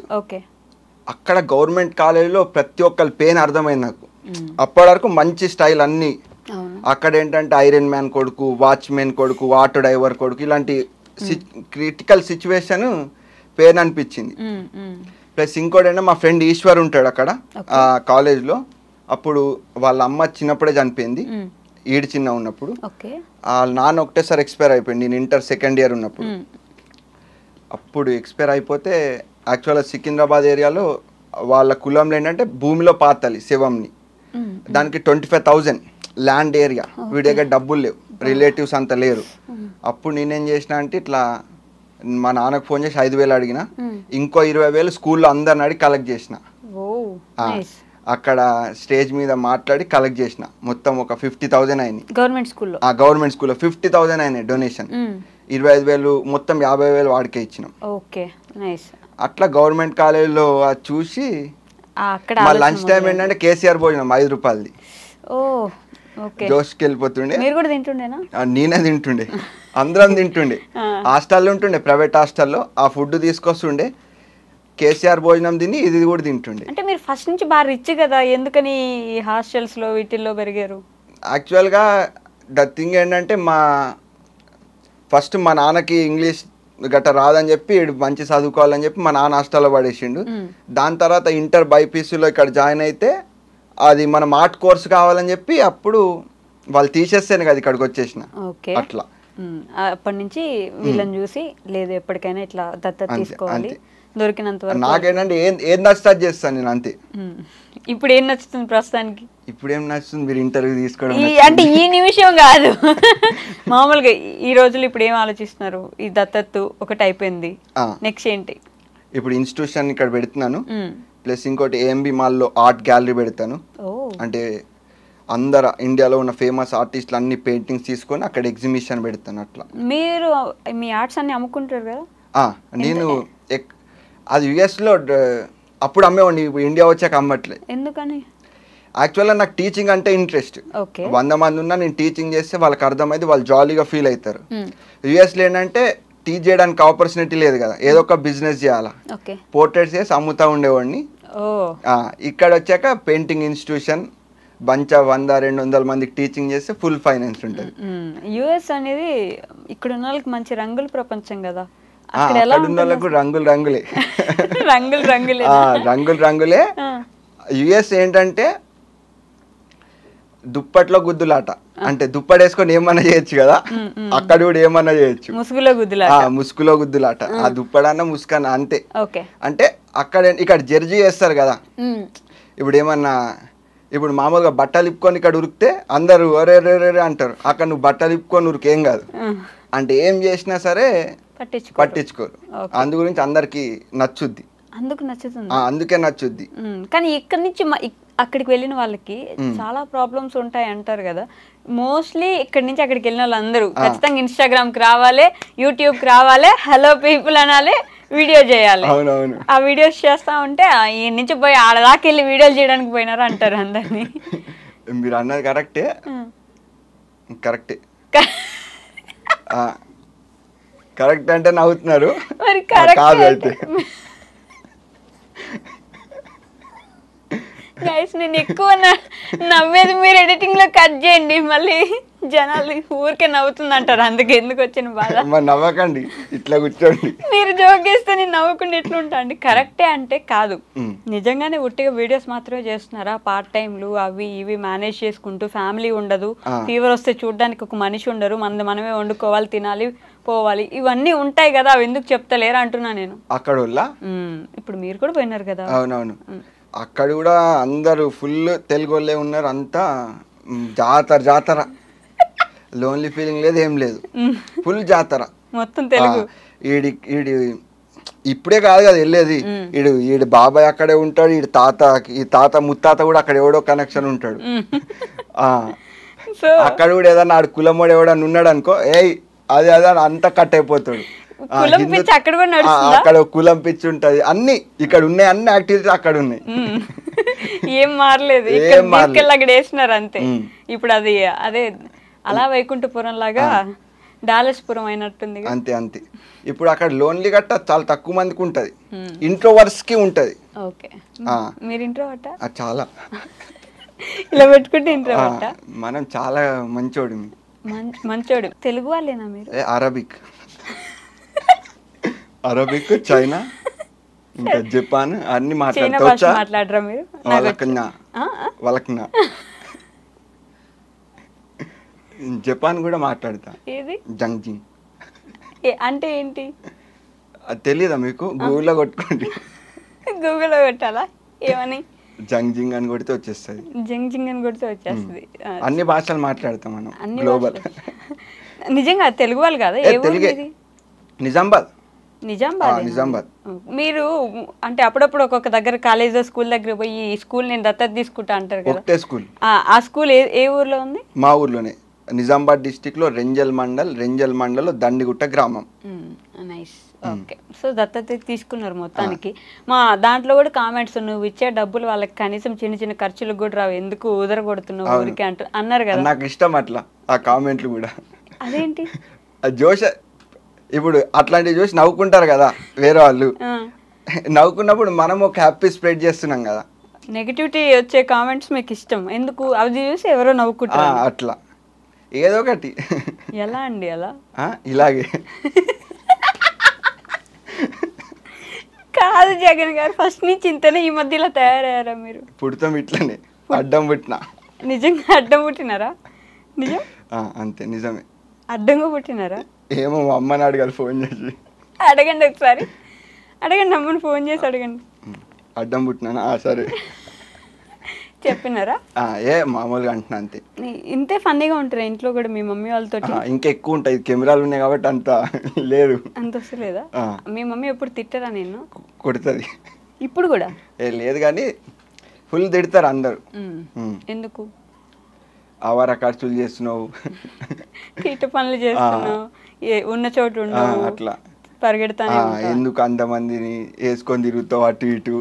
అక్కడ గవర్నమెంట్ కాలేజీలో ప్రతి ఒక్కరి పెయిన్ అర్థమైంది నాకు. అప్పటి వరకు మంచి స్టైల్ అన్ని. అక్కడ ఏంటంటే ఐరన్ మ్యాన్ కొడుకు, వాచ్మెన్ కొడుకు, ఆటో డ్రైవర్ కొడుకు, ఇలాంటి క్రిటికల్ సిచ్యువేషన్ పెయిన్ అనిపించింది. ప్లస్ ఇంకోటి మా ఫ్రెండ్ ఈశ్వర్ ఉంటాడు అక్కడ ఆ కాలేజ్లో. అప్పుడు వాళ్ళ అమ్మ చిన్నప్పుడే చనిపోయింది, ఈడు చిన్న ఉన్నప్పుడు. వాళ్ళ నాన్న ఒకటేసారి ఎక్స్పైర్ అయిపోయింది నేను ఇంటర్ 2nd year ఉన్నప్పుడు. అప్పుడు ఎక్స్పైర్ అయిపోతే యాక్చువల్గా సికింద్రాబాద్ ఏరియాలో వాళ్ళ కులంలో ఏంటంటే భూమిలో పాతాలి శవంని. దానికి 25,000 ల్యాండ్ ఏరియా. వీడి దగ్గర డబ్బులు లేవు, రిలేటివ్స్ అంత లేరు. అప్పుడు నేనేం చేసిన అంటే ఇట్లా మా నాన్నకు ఫోన్ చేసి 5,000 అడిగిన, ఇంకో 20,000 స్కూల్లో అందరిని అడిగి కలెక్ట్ చేసిన. అక్కడ స్టేజ్ మీద మాట్లాడి కలెక్ట్ చేసిన. మొత్తం ఒక 50,000 అయినాయి గవర్నమెంట్ స్కూల్లో 50,000 అయినాయి డొనేషన్. 25,000 మొత్తం 50,000 వాడికే ఇచ్చినాం. అట్లా గవర్నమెంట్ కాలేజీలో చూసి మా లంచ్ టైం ఏంటంటే కేసీఆర్ భోజనం 5 రూపాయలది. జోష్కి వెళ్ళిపోతుండే. నేనే తింటుండే, అందరం తింటుండే. హాస్టల్లో ఉంటుండే, ప్రైవేట్ హాస్టల్లో. ఆ ఫుడ్ తీసుకొస్తుండే, కేసీఆర్ భోజనం తిని ఇది కూడా తింటుండే. అంటే మీరు ఫస్ట్ నుంచి బాగా రిచ్ కదా, ఎందుకని హాస్టల్స్ లో వీటిల్లో పెరిగారు? యాక్చువల్గా ద థింగ్ ఏంటంటే ఫస్ట్ మా నాన్నకి ఇంగ్లీష్ గట్ట రాదని చెప్పి మంచి చదువుకోవాలని చెప్పి మా నాన్న హాస్టల్లో పడేసిండు. దాని తర్వాత ఇంటర్ బైపీసీలో ఇక్కడ జాయిన్ అయితే అది మనం ఆర్ట్ కోర్స్ కావాలని చెప్పి అప్పుడు వాళ్ళు తీసేస్తేనే కదా ఇక్కడికి వచ్చేసిన. అట్లా అప్పటి నుంచి వీళ్ళని చూసి లేదు ఎప్పటికైనా ఇట్లా దత్తత తీసుకోవాలి, దొరికినంత వరకు. నాకేంటంటే ఏం నచ్చుతుంది చేస్తాను నేను, అంతే. ఇప్పుడు ఏం నచ్చుతుంది ప్రస్తుతానికి? ఇప్పుడు ఏం నచ్చుతుంది, మీరు ఇంటర్వ్యూ తీసుకోవడం. అంటే ఈ నిమిషం కాదు, మామూలుగా ఈ రోజులు ఇప్పుడు ఏం ఆలోచిస్తున్నారు? ఈ దత్తత ఒకటి అయిపోయింది, నెక్స్ట్ ఏంటి? ఇప్పుడు ఇన్స్టిట్యూషన్ ఇక్కడ పెడుతున్నాను. ప్లస్ ఇంకోటి AMB మాల్లో ఆర్ట్ గ్యాలరీ పెడతాను. అంటే అందరు ఇండియాలో ఉన్న ఫేమస్ ఆర్టిస్టులు అన్ని పెయింటింగ్స్ తీసుకొని అక్కడ ఎగ్జిబిషన్ పెడతాను. అట్లా మీరు మీ ఆర్ట్స్ అన్ని అమ్ముకుంటారు కదా? నేను అది US లో అప్పుడు అమ్మేవాడిని, ఇండియా వచ్చాక అమ్మట్లేదు. ఎందుకని? యాక్చువల్గా నాకు టీచింగ్ అంటే ఇంట్రెస్ట్. ఓకే 100 మంది ఉన్నా నేను టీచింగ్ చేస్తే వాళ్ళకి అర్థమైంది, వాళ్ళు జాలీగా ఫీల్ అవుతారు. యుఎస్లో ఏంటంటే టీచ్ చేయడానికి ఆపర్చునిటీ లేదు కదా, ఏదో ఒక బిజినెస్ చేయాలా. ఓకే పోర్ట్రేట్స్ చేసి అమ్ముతా ఉండేవాడిని. ఓ ఇక్కడ వచ్చాక పెయింటింగ్ ఇన్స్టిట్యూషన్ బంచ్ 100-200 మందికి టీచింగ్ చేస్తే ఫుల్ ఫైనాన్స్ ఉంటుంది. యుఎస్ అనేది ఇక్కడ ఉన్న వాళ్ళకి మంచి రంగుల ప్రపంచం కదా. అక్కడ ఉన్న వాళ్ళకు రంగులు రంగులే రంగులు రంగులే రంగులు రంగులే. యుఎస్ ఏంటంటే దుప్పట్లో గుద్దులాట, అంటే దుప్పటేసుకొని ఏమన్నా చేయొచ్చు కదా, అక్కడ కూడా ఏమన్నా చేయొచ్చు. ముసుగులో గుద్దులాట, ఆ దుప్పడన్న ముసుకన్న అంతే. అంటే అక్కడ ఇక్కడ జడ్జి చేస్తారు కదా. ఇప్పుడు ఏమన్నా ఇప్పుడు మామూలుగా బట్టలు ఇప్పుకొని ఇక్కడ ఉరికితే అందరూ ఒరే రే అంటారు, అక్కడ నువ్వు బట్టలు ఇప్పుకొని ఉరికేం కాదు, అంటే ఏం చేసినా సరే పట్టించుకోరు. అందు గురించి అందరికి నచ్చుద్ది, అందుకే నచ్చుద్ది. కానీ ఇక్కడ నుంచి అక్కడికి వెళ్ళిన వాళ్ళకి చాలా ప్రాబ్లమ్స్ ఉంటాయి అంటారు కదా. మోస్ట్లీ ఇక్కడ నుంచి అక్కడికి వెళ్ళిన వాళ్ళందరూ ఖచ్చితంగా ఇన్స్టాగ్రామ్ కి రావాలి, యూట్యూబ్ కి రావాలి, హలో పీపుల్ అనాలి, వీడియో చేయాలి. ఆ వీడియోస్ చేస్తా ఉంటే ఈ నుంచి పోయి ఆడదాకా వెళ్ళి వీడియోలు చేయడానికి పోయినారు అంటారు అందరినీ. మీరు అన్నది కరెక్టే కరెక్ట్ అంటే నవ్వుతున్నారు, మరి కాదు అయితే. గైస్ నేను ఎక్కువ నవ్వేది మీరు ఎడిటింగ్ లో కట్ చేయండి, మళ్ళీ జనాలు ఊరికే నవ్వుతుంది అంటారు, అందుకే ఎందుకు వచ్చిన బాధ. నవ్వకండి, ఇట్లా కూర్చోండి. మీరు జోక్ చేస్తే నేను నవ్వకుండా ఎట్లుంటా అండి. కరెక్టే అంటే కాదు, నిజంగానే ఉట్టిగా వీడియోస్ మాత్రమే చేస్తున్నారా, పార్ట్ టైంలు అవి ఇవి మేనేజ్ చేసుకుంటూ, ఫ్యామిలీ ఉండదు, ఫీవర్ వస్తే చూడడానికి ఒక మనిషి ఉండరు, మనమే వండుకోవాలి, తినాలి, పోవాలి, ఇవన్నీ ఉంటాయి కదా, అవి ఎందుకు చెప్తలేరు అంటున్నా నేను. అక్కడ ఇప్పుడు మీరు కూడా పోయినారు కదా. అవునవును, అక్కడ కూడా అందరూ ఫుల్ తెలుగు వాళ్ళే ఉన్నారు, అంతా జాతర లోన్లీ ఫీలింగ్ లేదు, ఏం లేదు, ఫుల్ జాతర మొత్తం తెలుగు. ఈడి ఇప్పుడే కాదు కదా వెళ్ళేది, ఈడు బాబాయ్ అక్కడే ఉంటాడు, ఈ తాత ముత్తాత కూడా అక్కడ ఎవడో కనెక్షన్ ఉంటాడు. అక్కడ కూడా ఏదన్నా ఆడు కులమోడు ఎవడన్నా ఉన్నాడు అనుకో, అదే అంతా కట్ అయిపోతాడు. అక్కడ కులం పిచ్చి ఉంటది, అన్ని ఇక్కడ ఉన్నాయి, అన్ని యాక్టివిటీస్ అక్కడ ఉన్నాయి, ఏం మారలేదు, అక్కడ వేసినారు అంతే. ఇప్పుడు అది అదే అలా వైకుంఠపురం లాగా డాలస్పురం అయినట్టుంది అంతే అంతే. ఇప్పుడు అక్కడ లోన్లీ గట్ట చాలా తక్కువ మందికి ఉంటది, ఇంట్రోవర్ట్స్ కి ఉంటది. మీరు ఇంట్రోవర్ట్? చాలా ఇలా పెట్టుకుంటే ఇంట్రోవర్ట్. మనం చాలా మంచోడు. తెలుగు వాళ్ళేనా మీరు? అరబిక్, చైనా, ఇంకా జపాన్ అన్ని మాట్లాడరా మీరు? వాళ్ళకి జపాన్ కూడా మాట్లాడతా. ఏది జంగ్జింగ్ అంటే ఏంటి తెలీదా మీకు? గూగుల్లో కొట్టుకోండి. గూగుల్లో కొట్టాలా? ఏమని? జంగ్జింగ్ అని కొడితే వచ్చేస్తుంది. జంగ్జింగ్ అని కొడితే వచ్చేస్తుంది. అన్ని భాషలు మాట్లాడతాం మనం, గ్లోబల్. నిజంగా తెలుగు వాళ్ళు కాదా? నిజామాబాద్. నిజామాబాద్. మీరు అంటే అప్పుడప్పుడు ఒక్కొక్క దగ్గర కాలేజ్ స్కూల్ దగ్గర పోయి ఈ స్కూల్ నేను దత్తత తీసుకుంటా అంటారు కదా. ఒకటే స్కూల్. ఆ స్కూల్ ఏ ఊర్లో ఉంది? మా ఊర్లోనే, నిజామాబాద్ డిస్టిక్ లో రెంజల్ మండల్ దండిగుట్ట గ్రామం. నైస్. ఓకే, సో దత్తత తీసుకున్నారు మొత్తానికి. మా దాంట్లో కూడా కామెంట్స్, నువ్వు ఇచ్చే డబ్బులు వాళ్ళకి కనీసం చిన్న చిన్న ఖర్చులకు కూడా రావు, ఎందుకు ఉదర కొడుతున్నావు ఊరికి అన్నారు కదా. నాకు ఇష్టం అట్లా ఆ కామెంట్లు కూడా. అదేంటి జోష, ఇప్పుడు అట్లాంటివి చూసి నవ్వుకుంటారు కదా వేరే వాళ్ళు, నవ్వుకున్నప్పుడు మనం ఒక హ్యాపీ స్ప్రెడ్ చేస్తున్నాం కదా. నెగటివిటీ వచ్చే కామెంట్స్ మీకు ఇష్టం ఎందుకు? అవి చూసి ఎవరో నవ్వుకుంటారు అట్లా ఏదో ఒకటి. ఎలా అండి అలా? ఇలాగే కాదు జగన్ గారు, ఫస్ట్ నుంచి ఇంతనే, ఈ మధ్యలో తయారయ్యారా మీరు? పుడతాం ఇట్లనే, అడ్డం పుట్టినా. నిజంగా అడ్డం పుట్టినారా? నిజం అంతే, నిజమే. అడ్డంగా పుట్టినారా? ఏమో మా అమ్మని అడగాలి ఫోన్ చేసి. అడగండి ఒకసారి, అడగండి, అమ్మని ఫోన్ చేసి అడగండి. అడ్డం పుట్టినా? సరే చెప్పినారా? మామూలుగా అంటున్నా అంతే. ఇంతే ఫన్నీగా ఉంటారా ఇంట్లో కూడా మీ మమ్మీ వాళ్ళతో? ఇంకా ఎక్కువ ఉంటాయి, కెమెరాలు ఉన్నాయి కాబట్టి అంత లేదు. అంత వస్తలేదా? మీ మమ్మీ ఎప్పుడు తిట్టరా? నేను కొడుతుంది ఇప్పుడు కూడా. లేదు కానీ ఫుల్ తిడతారు అందరు. ఎందుకు? ఆవార ఖర్చులు చేస్తున్నావు, తీట పనులు చేస్తున్నావు, ఉన్న చోటు ఉండవు, అట్లా పరిగెడతానే ఎందుకు అంతమందిని వేసుకొని తిరుగుతావు అటు ఇటు.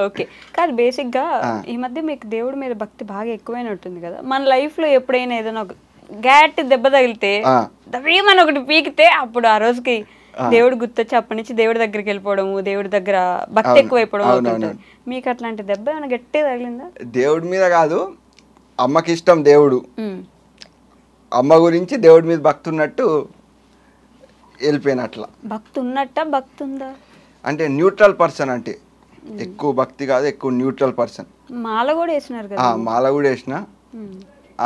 ఓకే, కాదు బేసిక్గా ఈ మధ్య మీకు దేవుడి మీద భక్తి బాగా ఎక్కువైనట్టుంది కదా. మన లైఫ్లో ఎప్పుడైనా ఏదైనా ఒక గ్యాట్ దెబ్బ తగిలితే దవ్వేమని ఒకటి పీకితే అప్పుడు ఆ రోజుకి దేవుడు గుర్తొచ్చి అప్పటి నుంచి దేవుడి దగ్గరికి వెళ్ళిపోవడము, దేవుడి దగ్గర భక్తి ఎక్కువైపోవడం అవుతుంది. మీకు అట్లాంటి దెబ్బ ఏమైనా గట్టిగా తగిలిందా? దేవుడి మీద కాదు, అమ్మకి ఇష్టం దేవుడు, అమ్మ గురించి దేవుడి మీద భక్తి ఉన్నట్టు వెళ్ళిపోయిన. అట్లా భక్తి ఉన్నట్ట భక్తి ఉందా అంటే న్యూట్రల్ పర్సన్, అంటే ఎక్కువ భక్తి కాదు, ఎక్కువ న్యూట్రల్ పర్సన్. మాల కూడా వేసినారు కదా. మాల కూడా వేసిన.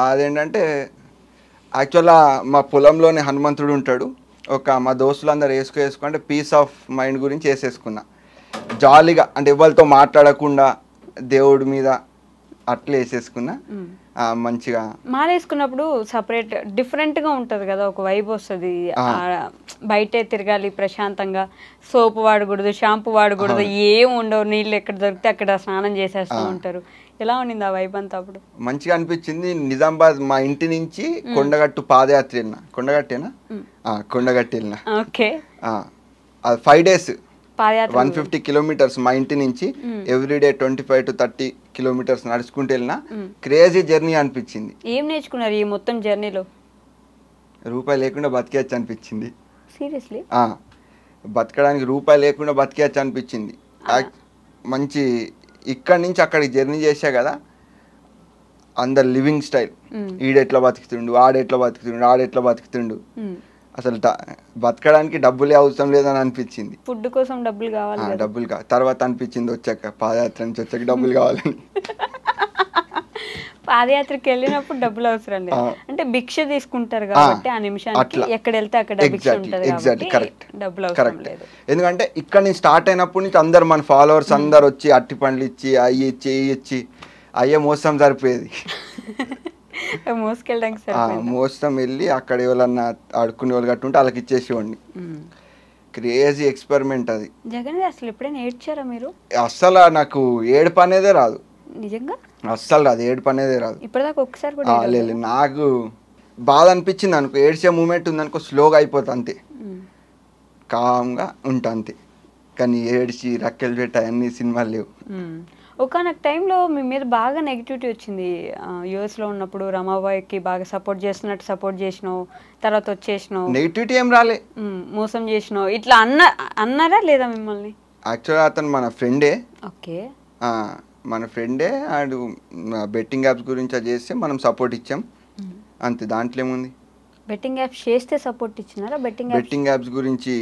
అదేంటంటే యాక్చువల్గా మా పొలంలోనే హనుమంతుడు ఉంటాడు. మా దోస్తులందరూ వేసుకుంటే పీస్ ఆఫ్ మైండ్ గురించి వేసేసుకున్నా జాలీగా, అంటే ఎవరితో మాట్లాడకుండా దేవుడి మీద అట్లా వేసేసుకున్నా. మంచిగా మాల వేసుకున్నప్పుడు సపరేట్ డిఫరెంట్గా ఉంటుంది కదా, ఒక వైబ్ వస్తుంది. బయటే తిరగాలి ప్రశాంతంగా, సోపు వాడకూడదు, షాంపూ వాడకూడదు, ఏం ఉండవు, నీళ్ళు ఎక్కడ దొరికితే అక్కడ స్నానం చేసేస్తూ ఉంటారు. ఎలా ఉండింది ఆ వైబ్ అంతా? అప్పుడు మంచిగా అనిపించింది. నిజామాబాద్ మా ఇంటి నుంచి కొండగట్టు పాదయాత్ర వెళ్ళిన. కొండగట్టేనా? కొండగట్టు వెళ్ళిన. ఓకే, 5 days 150 kilometers మా ఇంటి నుంచి ఎవ్రీడే 25 to 30 kilometers నడుచుకుంటూ వెళ్ళినా. క్రేజీ జర్నీ అనిపించింది. ఏం నేర్చుకున్నారు ఈ మొత్తం జర్నీలో? రూపాయి లేకుండా బతికేయచ్చు అనిపించింది. సీరియస్లీ? బతకడానికి రూపాయి లేకుండా బతికేయచ్చు అనిపించింది. మంచి ఇక్కడి నుంచి అక్కడికి జర్నీ చేసా కదా, అందరు లివింగ్ స్టైల్, ఈడెట్లా బతుకుతుండు, ఆడెట్లా బతుకుతుండు, ఆడెట్లా బతుకుతుండు, అసలు బతకడానికి డబ్బులే అవసరం లేదని అనిపించింది. ఫుడ్ కోసం డబ్బులు కావాలి, డబ్బులు తర్వాత అనిపించింది వచ్చాక, పాదయాత్ర నుంచి వచ్చాక డబ్బులు కావాలని. పాదయాత్రకి వెళ్ళినప్పుడు డబ్బులు అవసరం లేదు, అంటే భిక్ష తీసుకుంటారు కాబట్టి ఆ నిమిషానికి ఎక్కడ వెళ్తే అక్కడ భిక్ష ఉంటుంది కాబట్టి డబ్బులు అవసరం లేదు. ఎందుకంటే ఇక్కడ నుంచి స్టార్ట్ అయినప్పటి నుంచి అందరు మన ఫాలోవర్స్ అందరు వచ్చి అట్టి పండ్లు ఇచ్చి అయ్యి ఇచ్చి ఇచ్చి అయ్యే మోసం సరిపోయేది. మోసం వెళ్ళి అక్కడ ఎవరన్నా ఆడుకునే వాళ్ళు గట్టుంటే వాళ్ళకి ఇచ్చేసేవాడిని. క్రేజీ ఎక్స్పెరిమెంట్ అది. జగన్ అసలు ఎప్పుడైనా ఏడ్చారా మీరు? అస్సలు నాకు ఏడుపు అనేదే రాదు. నిజంగా అస్సలు రాదు, ఏడుపు అనేదే రాదు. ఇప్పటిదాకా ఒక్కసారి కూడా లేదు. నాకు బాధ అనిపించింది అనుకో, ఏడ్చే మూమెంట్ ఉందనుకో స్లోగా అయిపోతా అంతే, కామ్గా ఉంటా అంతే. కానీ ఏడ్చి రక్కెలు పెట్ట అన్ని సినిమాలు లేవు. ఒకనొక టైంలో మీ మీద బాగా నెగిటివిటీ వచ్చింది. యూఎస్లో ఉన్నప్పుడు రమాబాయికి బాగా సపోర్ట్ చేసినావు, తర్వాత వచ్చేసినావు. నెగిటివిటీ ఏం రాలే, మోసం చేసినావు ఇట్లా అన్నారా లేదా మిమ్మల్ని? యాక్చువల్గా అతను మన ఫ్రెండే. ఓకే, మన ఫ్రెండే. ఆడు బెట్టింగ్ యాప్స్ గురించి అది చేస్తే మనం సపోర్ట్ ఇచ్చాం అంతే, దాంట్లో ఏముంది. బెట్టింగ్ యాప్స్ చేస్తే సపోర్ట్ ఇచ్చినారా? బెట్టింగ్ యాప్స్ గురించి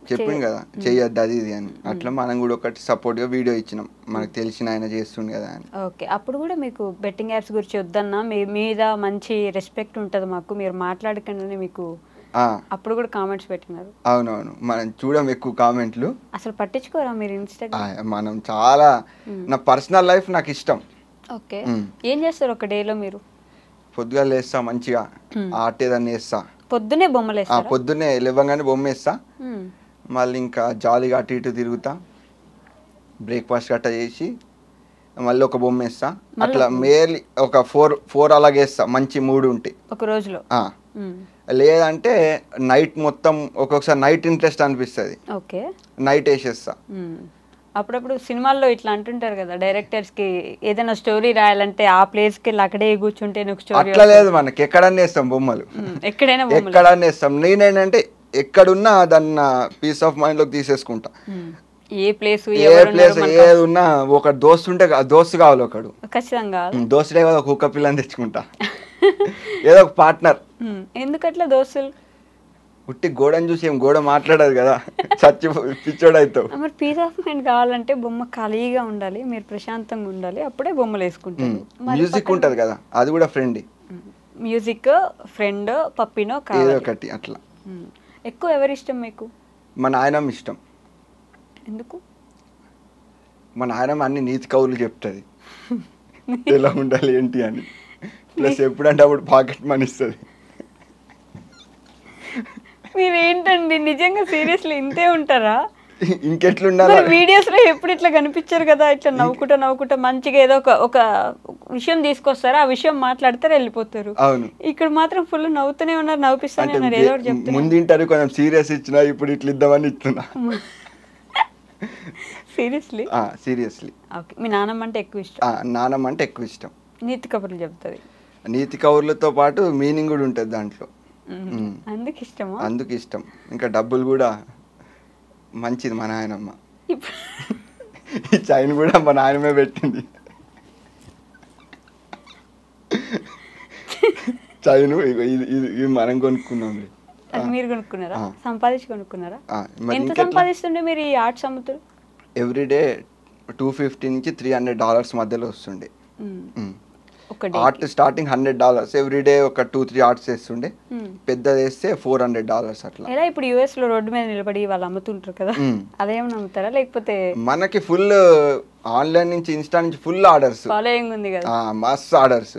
చెప్పింది కదా, చెయ్యొద్దు అది ఇది అని. అట్లా మనం కూడా ఒకటి సపోర్ట్గా వీడియో ఇచ్చినాం, మనకు తెలిసిన ఆయన చేస్తుండే కదా అని. ఓకే, అప్పుడు కూడా మీకు బెట్టింగ్ యాప్స్ గురించి వద్దన్నా, మీ మీద మంచి రెస్పెక్ట్ ఉంటుంది మాకు, మీరు మాట్లాడకండి మీకు అప్పుడు కూడా కామెంట్స్ పెట్టినారు. అవునవును, మనం చూడం ఎక్కువ కామెంట్లు. అసలు పట్టించుకోరా మీరు ఇన్స్టాగ్రామ్? మనం చాలా, నా పర్సనల్ లైఫ్ నాకు ఇష్టం. ఓకే, ఏం చేస్తారు ఒక డేలో మీరు? పొద్దుగా లేస్తా, మంచిగా ఆర్ట్ ఏదన్నా వేస్తా. పొద్దునే బొమ్మలు వేస్తా? పొద్దున్నే లేవగానే బొమ్మ వేస్తా, మళ్ళీ ఇంకా జాలీగా అటు ఇటు తిరుగుతా, బ్రేక్ఫాస్ట్ గట్ట చేసి మళ్ళీ ఒక బొమ్మ వేస్తా. అట్లా మేర్లీ ఒక 4 అలాగే వేస్తా, మంచి మూడు ఉంటే ఒక రోజులో. లేదంటే నైట్ మొత్తం, ఒక్కొక్కసారి నైట్ ఇంట్రెస్ట్ అనిపిస్తుంది, ఓకే నైట్ వేసేస్తా. అప్పుడప్పుడు సినిమాల్లో ఇట్లా అంటుంటారు కదా డైరెక్టర్స్ కి, ఏదైనా స్టోరీ రాయాలంటే ఆ ప్లేస్ కి అక్కడే కూర్చుంటే స్టోరీ. అట్లా లేదు, మనకి ఎక్కడన్నా వేస్తాం బొమ్మలు, ఎక్కడన్నా వేస్తాం. నేనేంటంటే ఎక్కడున్నా దాన్ని పీస్ ఆఫ్ మైండ్ లోకి తీసేసుకుంటా. ఏ ప్లేస్ ఏది ఉన్నా ఒక దోస్తు ఉంటే దోస్తు కావాలి ఒకడు, ఖచ్చితంగా దోస్తుడే కదా, ఒక కుక్క పిల్లని తెచ్చుకుంటా, ఏదో ఒక పార్ట్నర్. ఎందుకట్లా దోస్తులు? ఉట్టి గోడని చూసి ఏం గోడ మాట్లాడదు కదా, చచ్చి పిచ్చోడు అవుతావు. మరి పీస్ ఆఫ్ మైండ్ కావాలంటే బొమ్మ ఖాళీగా ఉండాలి, మీరు ప్రశాంతంగా ఉండాలి, అప్పుడే బొమ్మలు వేసుకుంటారు. మ్యూజిక్ ఉంటది కదా, అది కూడా ఫ్రెండ్. మ్యూజిక్, ఫ్రెండ్, పప్పినో ఏదో ఒకటి అట్లా. ఎక్కువ ఎవరి ఇష్టం మీకు? మా నాయనమ్మ ఇష్టం. ఎందుకు? మా నాయనమ్మ అన్ని నీతి కవులు చెప్తుంది, ఎలా ఉండాలి ఏంటి అని. ప్లస్ ఎప్పుడంటే అప్పుడు పాకెట్ మనీ ఇస్తుంది. మీరేంటండి నిజంగా సీరియస్లీ ఇంతే ఉంటారా? ఇంకెట్లుండాలి వీడియోస్ లో ఎప్పుడు ఇట్లా కనిపించారు కదా, ఇట్లా నవ్వుకుంటా మంచిగా ఏదో ఒక విషయం తీసుకొస్తారు, ఆ విషయం మాట్లాడతారు వెళ్ళిపోతారు. అవును. ఇక్కడ మాత్రం ఫుల్ నవ్వుతూనే ఉన్నారు, నవ్విస్తూనే ఉన్నారు, ఏదో ఒకటి చెప్తున్నారు. ముందు ఇంటర్వ్యూ కొంచెం సీరియస్ ఇచ్చినా, ఇప్పుడు ఇట్లా ఇద్దామని ఇస్తున్నా. సీరియస్లీ? సీరియస్లీ. ఓకే. మీ నాన్నమ్మ అంటే ఎక్కువ ఇష్టం? నానమ్మ అంటే ఎక్కువ ఇష్టం. నీతి కబుర్లు చెప్తుంది. నీతి కబుర్లతో పాటు మీనింగ్ కూడా ఉంటుంది దాంట్లో, అందుకు ఇష్టమా? అందుకు ఇష్టం. ఇంకా డబ్బులు కూడా మంచిది మా నాయనమ్మ. ఈ చైన్ కూడా మా నాయనమే పెట్టింది. చైన్ ఇది మనం కొనుక్కున్నాం. అది మీరు కొనుక్కున్నారా? సంపాదించి కొనుక్కున్నారా? ఎంత సంపాదిస్తుండే మీరు ఈ ఆర్ట్స్ అమ్ముతారు? ఎవ్రీడే $250 నుంచి $300 మధ్యలో వస్తుండే. ఆర్ట్ స్టార్టింగ్ $100, ఎవ్రీడే ఒక 2-3 ఆర్ట్స్ వేస్తుండే. పెద్దది వేస్తే $400 అట్లా. ఎలా ఇప్పుడు యుఎస్ లో రోడ్డు మీద నిలబడి వాళ్ళు అమ్ముతుంటారు కదా, అదేమన్నా అమ్ముతారా లేకపోతే? మనకి ఫుల్ ఆన్లైన్ నుంచి, ఇన్స్టా నుంచి ఫుల్ ఆర్డర్స్, ఫాలోయింగ్ ఉంది కదా, మస్తు ఆర్డర్స్.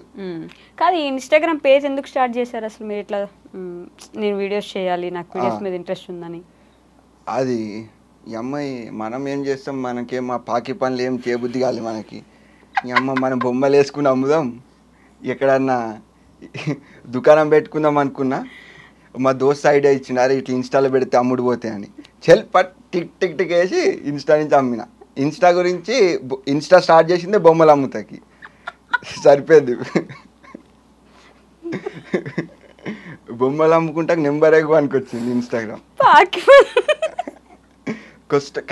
కాదు, ఈ ఇన్స్టాగ్రామ్ పేజ్ ఎందుకు స్టార్ట్ చేశారు అసలు మీరు? ఇట్లా నేను వీడియోస్ చేయాలి, నాకు వీడియోస్ మీద ఇంట్రెస్ట్ ఉందని. అది ఈ అమ్మాయి మనం ఏం చేస్తాం, మనకేం మా పాకి పనులు ఏం చేయబుద్ధి కాదు మనకి. ఈ అమ్మ మనం బొమ్మలు వేసుకుని అమ్ముదాం, ఎక్కడన్నా దుకాణం పెట్టుకుందాం అనుకున్నా, మా దోస్త్ ఐడియా ఇచ్చిండు, అరే ఇట్లా ఇన్స్టాలో పెడితే అమ్ముడు పోతాయి అని. చెల్ పట్ టిక్ టిక్ టిక్ వేసి ఇన్స్టా నుంచి అమ్మిన. ఇన్స్టా గురించి ఇన్స్టా స్టార్ట్ చేసిందే బొమ్మలు అమ్ముతాకి, సరిపోద్ది. బొమ్మలు అమ్ముకుంటాక నెంబర్ ఎక్కువనికి వచ్చింది ఇన్స్టాగ్రామ్.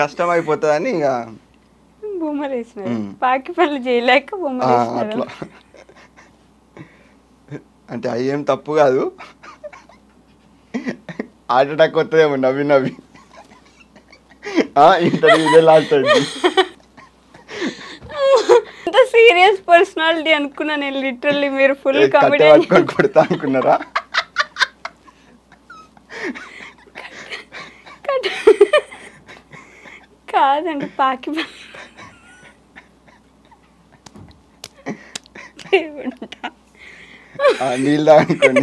కష్టం అయిపోతుందని ఇక బొమ్మలు వేసినారు. పాకి పనులు చేయలేక బొమ్మలు వేసినారు. అంటే అవి ఏం తప్పు కాదు, హార్ట్ అటాక్ వస్తుందేమో నవ్వి నవ్వి. ఇంటర్వ్యూ లాస్ట్ అయింది. అంత సీరియస్ పర్సనాలిటీ అనుకున్నా నేను లిటరల్లీ. మీరు ఫుల్ కామెడీ కొడతా అనుకున్నారా? కాదండి, పాకి నీళ్ళు తాగనుకోండి,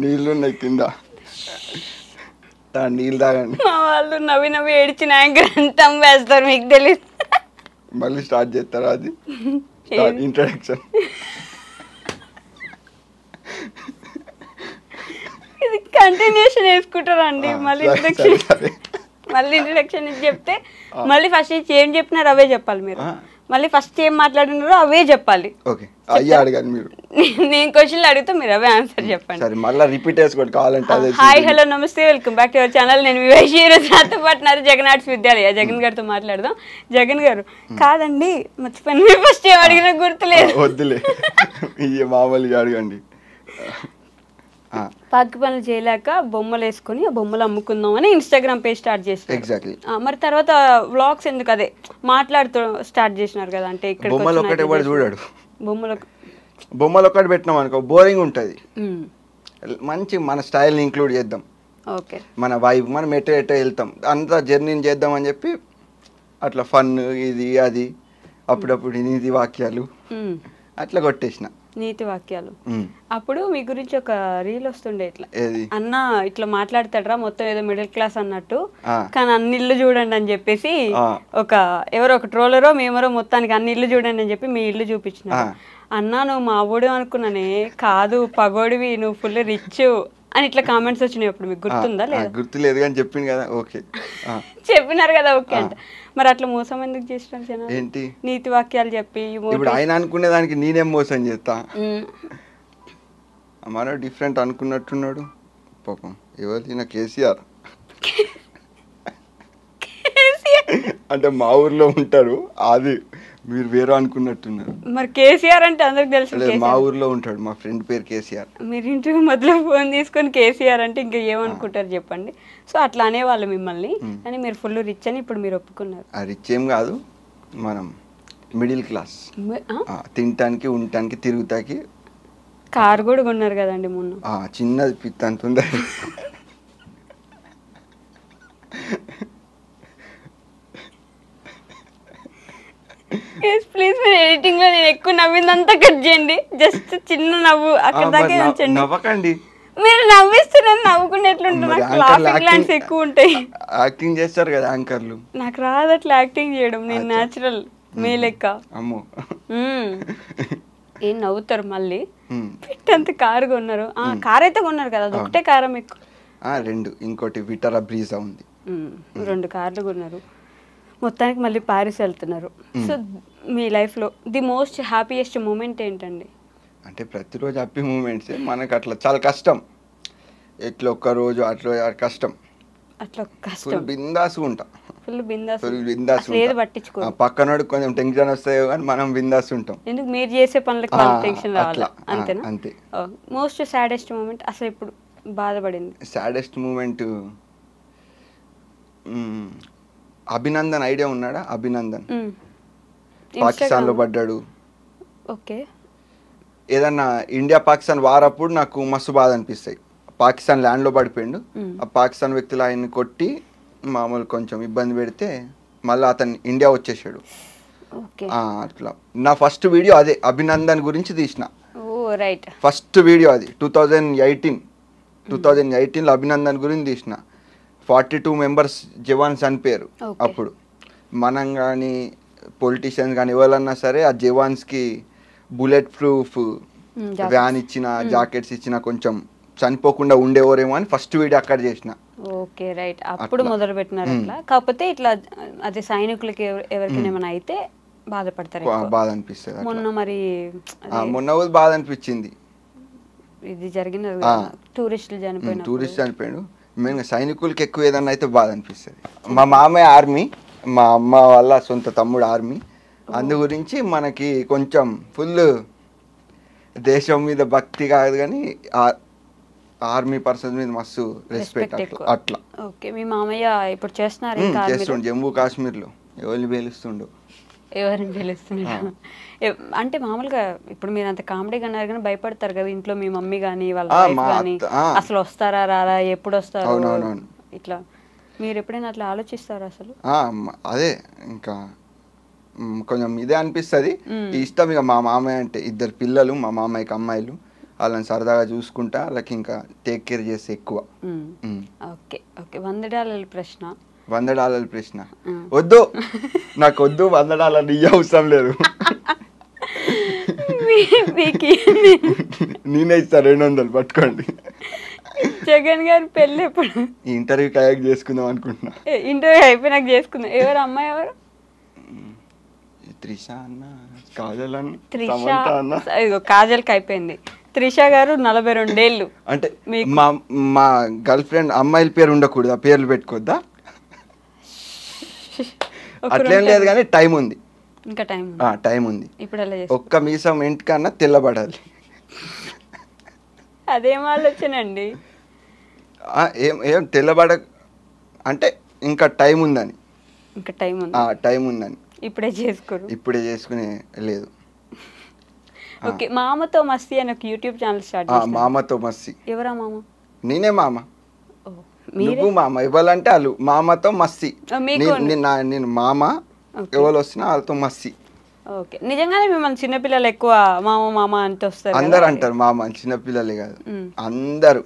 నీళ్ళు ఉన్నాయి కింద, నీళ్ళు తాగండి. మా వాళ్ళు నవ్వి నవ్వి ఏడిచిన యాంకర్ అంతా వేస్తారు, మీకు తెలియదు. మళ్ళీ స్టార్ట్ చేస్తారా అది ఇంట్రడక్షన్? ఇది కంటిన్యూషన్ వేసుకుంటారండి. మళ్ళీ ఇంట్రడక్షన్ చెప్తే మళ్ళీ ఫస్ట్ నుంచి ఏం చెప్పినారు అవే చెప్పాలి మీరు. మళ్ళీ ఫస్ట్ ఏం మాట్లాడినారో అవే చెప్పాలి. ఓకే, అయ్యే అడగాలి మీరు. నేను క్వశ్చన్లు అడిగితే మీరు అవే ఆన్సర్ చెప్పండి. సరే, మళ్ళీ రిపీట్ చేసుకోండి కావాలంటే. హాయ్, హలో, నమస్తే, welcome back to our channel. నేను మీ వైషి. ఈరోజు నాతో పాటున్నారు జగన్ ఆర్ట్స్ విద్యాలయ. జగన్ గారితో మాట్లాడదాం. జగన్ గారు, కాదండి మర్చిపోయాను, మీరు ఫస్ట్ ఏం అడిగినా గుర్తులేదు. వద్దులే, ఇయ్య మామూలుగా అడగండి. పాకి పనులు చేయలేక బొమ్మలు వేసుకొని ఆ బొమ్మలు అమ్ముకుందాం అని ఇన్స్టాగ్రామ్ పేజ్ స్టార్ట్ చేసినారు. ఎగ్జాక్ట్లీ. మరి తర్వాత వ్లాగ్స్ ఎందుకు అదే మాట్లాడుతూ స్టార్ట్ చేసినారు కదా? అంటే ఇక్కడ బొమ్మలు ఒకటే వాడు చూడాడు, బొమ్మలు ఒకటి పెట్టినాం అనుకో బోరింగ్ ఉంటుంది. మంచి మన స్టైల్ని ఇంక్లూడ్ చేద్దాం, ఓకే, మన వైబ్, మనం ఎటో వెళ్తాం, అంతా జర్నీని చేద్దాం అని చెప్పి అట్లా ఫన్ ఇది అది, అప్పుడప్పుడు నీతి వాక్యాలు అట్లా కొట్టేసిన. నీతి వాక్యాలు. అప్పుడు మీ గురించి ఒక రీల్ వస్తుండే, ఇట్లా అన్న ఇట్లా మాట్లాడతాడరా మొత్తం ఏదో మిడిల్ క్లాస్ అన్నట్టు, కానీ అన్ని ఇల్లు చూడండి అని చెప్పేసి ఎవరో ఒక ట్రోలరో మేమరో మొత్తానికి అన్ని ఇల్లు చూడండి అని చెప్పి మీ ఇల్లు చూపించిన. అన్నా నువ్వు మా ఊడు అనుకున్నానే, కాదు పగోడివి, నువ్వు ఫుల్ రిచ్ అని ఇట్లా కామెంట్స్ వచ్చినాయి. అప్పుడు మీకు గుర్తుందా? లేదా? గుర్తులేదు కానీ చెప్పింది కదా. ఓకే, చెప్పినారు కదా. ఓకే అంట. మరి అట్లా మోసం ఎందుకు చేసినారు? ఏంటి నీతి వాక్యాలు చెప్పి ఇప్పుడు ఆయన అనుకునే దానికి నేనేం మోసం చేస్తా? మన డిఫరెంట్ అనుకున్నట్టున్నాడు పాపం. ఎవరు? కేసీఆర్. అంటే మా ఊర్లో ఉంటారు, అది మీరు వేరే అనుకున్నట్టున్నారు. మరి కేసీఆర్ అంటే అందరికి తెలుసు, మా ఊర్లో ఉంటాడు, మా ఫ్రెండ్ పేరు కేసీఆర్. మీరు ఇంటికి మొదలు ఫోన్ తీసుకొని కేసీఆర్ అంటే ఇంకా ఏమనుకుంటారు చెప్పండి. సో అట్లా అనేవాళ్ళు మిమ్మల్ని, కానీ మీరు ఫుల్ రిచ్ అని ఇప్పుడు మీరు ఒప్పుకున్నారు. రిచ్ ఏం కాదు, మనం మిడిల్ క్లాస్. తినటానికి, ఉండటానికి, తిరుగుతాకి. కారు కూడా కొన్నారు కదండి మొన్న. చిన్నది పిత్త అంత ఉంది. ప్లీజ్ మీరు ఎడిటింగ్ లో నేను ఎక్కువ నవ్విందంతా కట్ చేయండి, జస్ట్ చిన్న నవ్వు అక్కడ దాకా ఉంచండి. నవ్వకండి, మీరు నవ్విస్తున్నాను, నవ్వుకునేట్లుంటా. మరి నాకు యాంకర్లు లాఫింగ్ లాండ్స్ ఎక్కువ ఉంటాయి. యాక్టింగ్ చేస్తారు కదా యాంకర్లు. నాకు రాదు అట్లా యాక్టింగ్ చేయడం, నేను న్యాచురల్ మే లెక్క. అమ్మో. ఏం నవ్వుతారు మళ్ళీ. పెట్టంత కారు కొన్నారు. కార్ అయితే కొన్నారు కదా, అది ఒకటే కారా మీకు? 2, ఇంకోటి విటారా బ్రీజా ఉంది. 2 కార్లు కొన్నారు. మొత్తానికి మళ్ళీ పారిస్ వెళ్తున్నారు. సో మీ లైఫ్లో ది మోస్ట్ హ్యాపీయెస్ట్ మూమెంట్ ఏంటండి? అంటే ప్రతిరోజు హ్యాపీ మూమెంట్సే మనకు. అట్లా చాలా కష్టం, ఎట్లా ఒక్కరోజు అట్లా కష్టం. అట్లా కష్టం. ఫుల్ బిందాసు ఉంటా. ఫుల్ బిందాస్. ఫుల్ బిందాసు ఏది పట్టించుకో. పక్కనోడు కొంచెం టెన్షన్ వస్తాయో కానీ మనం బిందాసు ఉంటాం. ఎందుకు మీరు చేసే పనులకు వాళ్ళకి టెన్షన్ రావాలి, అంతేనా? అంతే. మోస్ట్ సాడెస్ట్ మూమెంట్ అసలు ఇప్పుడు బాధపడింది? సాడెస్ట్ మూమెంట్ అభినందన్ ఐడియా ఉన్నాడా? అభినందన్ పాకిస్తాన్ లో పడ్డాడు. ఓకే. ఏదన్నా ఇండియా పాకిస్తాన్ వారప్పుడు నాకు మస్తు బాధ అనిపిస్తాయి. పాకిస్తాన్ ల్యాండ్ లో పడిపోయిండు. ఆ పాకిస్తాన్ వ్యక్తులు ఆయన్ని కొట్టి మామూలు కొంచెం ఇబ్బంది పెడితే మళ్ళీ అతను ఇండియా వచ్చేసాడు. అట్లా నా ఫస్ట్ వీడియో అదే అభినందన్ గురించి తీసిన. ఫస్ట్ వీడియో అది 2018లో అభినందన్ గురించి తీసిన. 42 మెంబర్స్ జవాన్స్ చనిపోయారు అప్పుడు. మనం కానీ పొలిటీషియన్స్ కానీ ఎవరన్నా సరే ఆ జవాన్స్కి బుల్లెట్ ప్రూఫ్ వ్యాన్ ఇచ్చిన, జాకెట్స్ ఇచ్చిన కొంచెం చనిపోకుండా ఉండేవారేమో అని ఫస్ట్ వీడియో అక్కడ చేసిన. Okay, right. అప్పుడు మొదలు పెట్టినారు అట్లా. కాకపోతే ఇట్లా అదే సైనికులకి ఎవరికైనా ఏమైనా అయితే బాధపడతారు, బాధ అనిపిస్తుంది. మొన్న మరి మొన్న బాధ అనిపించింది. ఇది జరిగిన టూరిస్టులు చనిపోయాడు. మేము సైనికులకి ఎక్కువ ఏదన్నా అయితే బాధ అనిపిస్తుంది. మా మామయ్య ఆర్మీ, మా అమ్మ వాళ్ళ సొంత తమ్ముడు ఆర్మీ. అందు గురించి మనకి కొంచెం ఫుల్ దేశం మీద భక్తి కాదు కానీ ఆర్మీ పర్సన్ మీద మస్తు రెస్పెక్ట్ అట్లా. ఓకే. మీ మామయ్య ఇప్పుడు చేస్తున్నారు? చేస్తుండు జమ్మూ కాశ్మీర్లో. ఎవరిని పేలుస్తుండు? అంటే మామూలుగా ఇప్పుడు మీరు అంత కామెడీగా అన్నారు కానీ భయపడతారు కదా ఇంట్లో మీ మమ్మీ కానీ వాళ్ళ వైఫ్ కానీ, అసలు వస్తారా రారా, ఎప్పుడు వస్తారు ఇట్లా? మీరు ఎప్పుడైనా అట్లా ఆలోచిస్తారా అసలు? అదే ఇంకా కొంచెం ఇదే అనిపిస్తుంది. ఇష్టం ఇక మా మామయ్య అంటే. 2 పిల్లలు మా మామయ్యకి, అమ్మాయిలు. వాళ్ళని సరదాగా చూసుకుంటా, వాళ్ళకి ఇంకా టేక్ కేర్ చేస్తే ఎక్కువ. Okay okay. $100 ప్రశ్న. $100 ప్రశ్న వద్దు, నాకు వద్దు. $100 ఇయ్య అవసరం లేదు. నేనే ఇస్తా 200 పట్టుకోండి. జగన్ గారి పెళ్ళి ఎప్పుడు? ఈ ఇంటర్వ్యూ కయాక్ చేసుకుందాం అనుకుంటున్నా. ఇంటర్వ్యూ అయిపోయినాక చేసుకుందాం. ఎవరు అమ్మాయి? ఎవరు? త్రిష అన్న, కాజల్ అన్న. కాజల్కి అయిపోయింది. త్రిష గారు 42 ఏళ్ళు. అంటే మా గర్ల్ ఫ్రెండ్ అమ్మాయిల పేరు ఉండకూడదు, ఆ పేర్లు పెట్టుకోద్దా? అట్లేం లేదు కానీ టైం ఉంది, ఇంకా టైం ఉంది. ఇప్పుడు అలా ఒక్క మీసం ఇంటికన్నా తెల్లబడాలి. అదేం ఆలోచనండి? ఏం తెల్లబడ అంటే ఇంకా టైం ఉందని. ఇంకా టైం ఉందని. ఇప్పుడే చేసుకునే లేదు. ఓకే. మామతో మస్తీ అని ఒక యూట్యూబ్ ఛానల్ స్టార్ట్ చేశారు. మామతో మస్తీ. ఎవరా మామ? నేనే మామ. నువ్వు మామ. ఇవ్వాలంటే వాళ్ళు మామతో మస్తీ. నేను మామ, ఎవరు వస్తున్నా వాళ్ళతో మస్తీ. ఓకే. నిజంగానే మిమ్మల్ని చిన్నపిల్లలు ఎక్కువ మామ మామ అంటే వస్తారు? అందరు అంటారు మామ, చిన్నపిల్లలే కాదు అందరు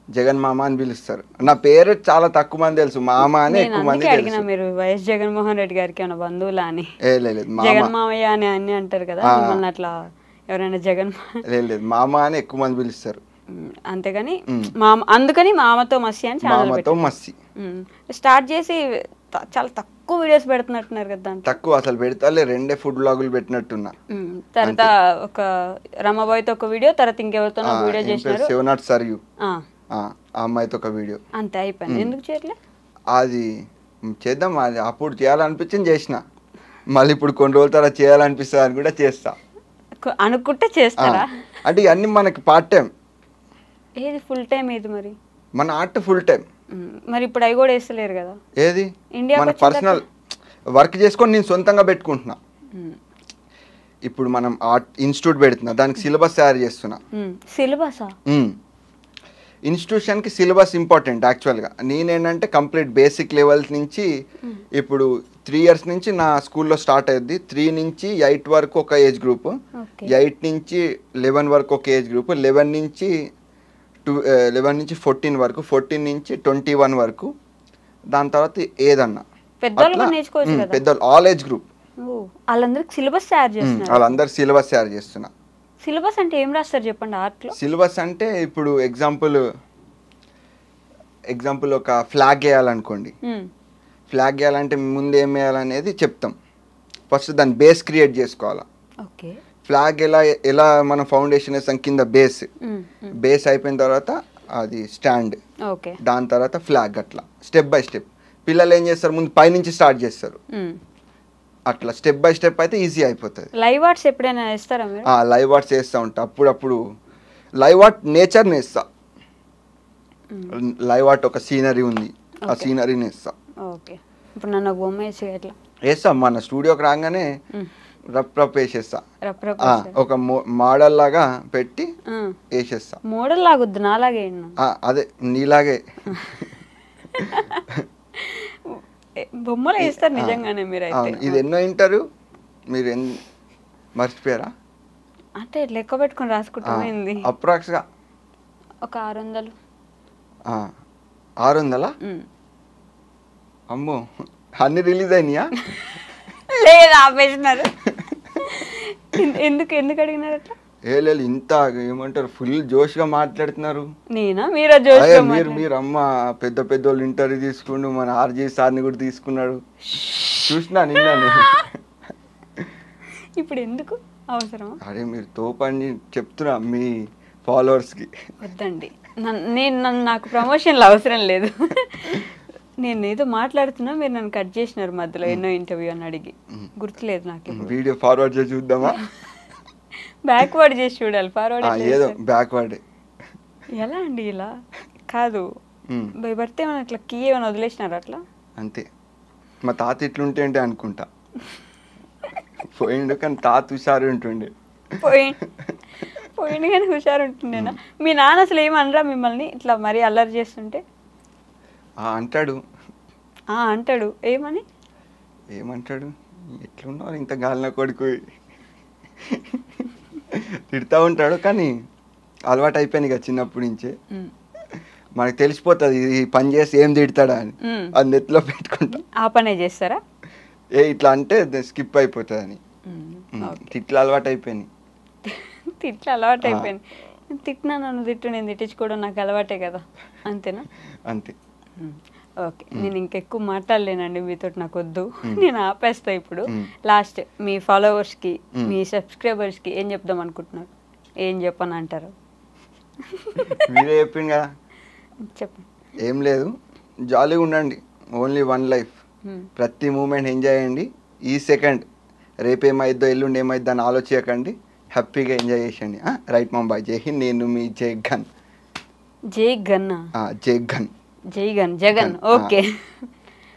జగన్ మామ అని పిలుస్తారు. నా పేరు చాలా తక్కువ మంది తెలుసు, మామ అని ఎక్కువ మంది అడిగినా. మీరు వైఎస్ జగన్మోహన్ రెడ్డి గారికి ఏమైనా బంధువులా అని? లేదు, జగన్ మామయ్య అని అన్ని అంటారు కదా, మిమ్మల్ని అట్లా ఎవరైనా జగన్? లేదు, మామ అని ఎక్కువ మంది పిలుస్తారు. అంతేగాని మామ, అందుకని మామతో మస్తీ అని ఛానల్ స్టార్ట్ చేసి చాలా తక్కువ వీడియోస్ పెడుతున్నట్టున్నారు కదా? తక్కువ అసలు పెడతా, 2 ఫుడ్ వ్లాగులు పెట్టినట్టున్నా. తర్వాత ఒక రమాబాయ్తో ఒక వీడియో, తర్వాత ఇంకెవరితో వీడియో చేసినారు. శివనాథ్ సర్యు ఆ అమ్మాయితో ఒక వీడియో. అంతే అయిపోయింది. ఎందుకు చేయట్లే? అది చేద్దాం, అది అప్పుడు చేయాలనిపించింది చేసిన. మళ్ళీ ఇప్పుడు కొన్ని రోజుల తర్వాత చేయాలనిపిస్తుంది అని కూడా చేస్తా. అనుకుంటే చేస్తారా? అంటే ఇవన్నీ మనకి పార్ట్ టైం. ఏది ఫుల్ టైం? ఏది మరి మన ఆర్ట్ ఫుల్ టైం. మరి ఇప్పుడు అవి కూడా వేస్తలేరు కదా? ఏది మన పర్సనల్ వర్క్ చేసుకొని నేను సొంతంగా పెట్టుకుంటున్నా. ఇప్పుడు మనం ఆర్ట్ ఇన్స్టిట్యూట్ పెడుతున్నా, దానికి సిలబస్ తయారు చేస్తున్నా. సిలబసా? ఇన్స్టిట్యూషన్కి సిలబస్ ఇంపార్టెంట్ యాక్చువల్గా. నేనేంటంటే కంప్లీట్ బేసిక్ లెవెల్స్ నుంచి ఇప్పుడు 3 years నుంచి నా స్కూల్లో స్టార్ట్ అయ్యింది. 3 నుంచి 8 వరకు ఒక ఏజ్ గ్రూప్, 8 నుంచి 11 వరకు ఒక ఏజ్ గ్రూప్, 11 నుంచి 11 నుంచి 14 వరకు, 14 నుంచి 21 వరకు, దాని తర్వాత ఏదన్నా పెద్దోళ్ళు అట్లా, కూడా నేర్చుకోవచ్చు కదా. పెద్దోళ్ళు ఆల్ ఏజ్ గ్రూప్ వాళ్ళందరికి సిలబస్ తయారు చేస్తున్నారు. వాళ్ళందరూ సిలబస్ తయారు చేస్తున్నా. సిలబస్ అంటే ఏం రాస్తారు చెప్పండి ఆర్ట్లో? సిలబస్ అంటే ఇప్పుడు ఎగ్జాంపుల్ ఒక ఫ్లాగ్ వేయాలనుకోండి. ఫ్లాగ్ వేయాలంటే ముందు ఏం వేయాలనేది చెప్తాం. ఫస్ట్ దాని బేస్ క్రియేట్ చేసుకోవాలా. ఓకే. ఫ్లాగ్ ఎలా మనం ఫౌండేషన్ వేస్తాం, కింద బేస్ అయిపోయిన తర్వాత అది స్టాండ్, ఓకే, దాని తర్వాత ఫ్లాగ్, అట్లా స్టెప్ బై స్టెప్. పిల్లలు ఏం చేస్తారు, ముందు పైనుంచి స్టార్ట్ చేస్తారు. అట్లా స్టెప్ బై స్టెప్ అయితే ఈజీ అయిపోతుంది. లైవ్ ఆర్ట్స్ ఎప్పుడైనా వేస్తారా మీరు? లైవ్ ఆర్ట్స్ వేస్తూ ఉంటా. అప్పుడప్పుడు లైవ్ ఆర్ట్ నేచర్ నేస్తా. లైవ్ ఆర్ట్ ఒక సీనరీ ఉంది, ఆ సీనరీ నేస్తా. ఓకే. ఇప్పుడు నన్ను ఒక బొమ్మ వేసి ఎట్లా వేస్తా, మన స్టూడియోకి రాగానే రప్ వేసేస్తా. రప్ ఒక మోడల్ లాగా పెట్టి వేసేస్తా. మోడల్ లాగొద్దు, నాలాగే. అదే నీలాగే బొమ్మలు వేస్తారు నిజంగానే మీరైతే. ఇది ఎన్నో ఇంటర్వ్యూ మీరు మర్చిపోయారా? అంటే లెక్క పెట్టుకుని రాసుకుంటామైంది. అప్రాక్స్గా ఒక 600. 600? అమ్మో, అన్ని రిలీజ్ అయినాయా? లేదు, ఆపేసినారు. ఎందుకు అడిగినారు అట్లా? లేదు, ఇంత ఏమంటారు, ఫుల్ జోష్గా మాట్లాడుతున్నారు. నేనా మీరా జోష్? మీరు అమ్మ పెద్ద పెద్దోళ్ళు ఇంటర్వ్యూ తీసుకుంటూ మన ఆర్జీ సార్ని కూడా తీసుకున్నాడు, చూసినా నిన్న. ఇప్పుడు ఎందుకు అవసరం? అరే మీరు తోపని చెప్తున్నా మీ ఫాలోవర్స్కి. వద్దండి, నాకు ప్రమోషన్లు అవసరం లేదు. నేను ఏదో మాట్లాడుతున్నా, మీరు నన్ను కట్ చేసినారు మధ్యలో. ఎన్నో ఇంటర్వ్యూ అని అడిగి గుర్తులేదు నాకు. వీడియో ఫార్వర్డ్ చేసి చూద్దామా? బ్యాక్వర్డ్ చేసి చూడాలి, ఫార్వర్డ్ ఏదో బ్యాక్వర్డ్. ఎలా అండి? ఇలా కాదు, బై బర్త్ ఏమైనా అట్లా కీ ఏమైనా వదిలేసినారు అట్లా? అంతే. మా తాత ఇట్లుంటే అంటే అనుకుంటా పోయిండు, కానీ తాత హుషారు ఉంటుండే. పోయిండు కానీ హుషారు ఉంటుండేనా? మీ నాన్న అసలు ఏమనరా మిమ్మల్ని ఇట్లా మరీ అల్లరి చేస్తుంటే? అంటాడు. ఏమంటాడు? ఎట్లున్నావు ఇంత గాలిన కొడుకు తిడతా ఉంటాడు. కానీ అలవాటు అయిపోయింది కదా చిన్నప్పటి నుంచే. మనకు తెలిసిపోతుంది ఈ పని చేసి ఏం తిడతాడా అని. అది నెత్తిలో పెట్టుకుంటా. ఆ పనే చేస్తారా? ఇట్లా అంటే స్కిప్ అయిపోతుంది అని. తిట్లు అలవాటు అయిపోయింది. తిట్టినా నన్ను తిట్టు, నేను తిట్టించుకోవడం నాకు అలవాటే కదా, అంతేనా? అంతే. ఓకే, నేను ఇంకెక్కువ మాట్లాడలేనండి మీతో, నాకు వద్దు, నేను ఆపేస్తా ఇప్పుడు. లాస్ట్ మీ ఫాలోవర్స్కి, మీ సబ్స్క్రైబర్స్కి ఏం చెప్దాం అనుకుంటున్నారు? ఏం చెప్పని అంటారు? మీరే చెప్పింది కదా. చెప్పండి. ఏం లేదు, జాలీగా ఉండండి. Only one life. ప్రతి మూమెంట్ ఎంజాయ్ చేయండి. ఈ సెకండ్ రేపేమైద్దో ఎల్లుండి ఏమైద్దో అని ఆలోచించకండి. హ్యాపీగా ఎంజాయ్ చేయండి. రైట్ ముంబై. జై హింద్. నేను మీ జై గన్. జై గన్. జై గన్. జై గన్. జగన్. ఓకే.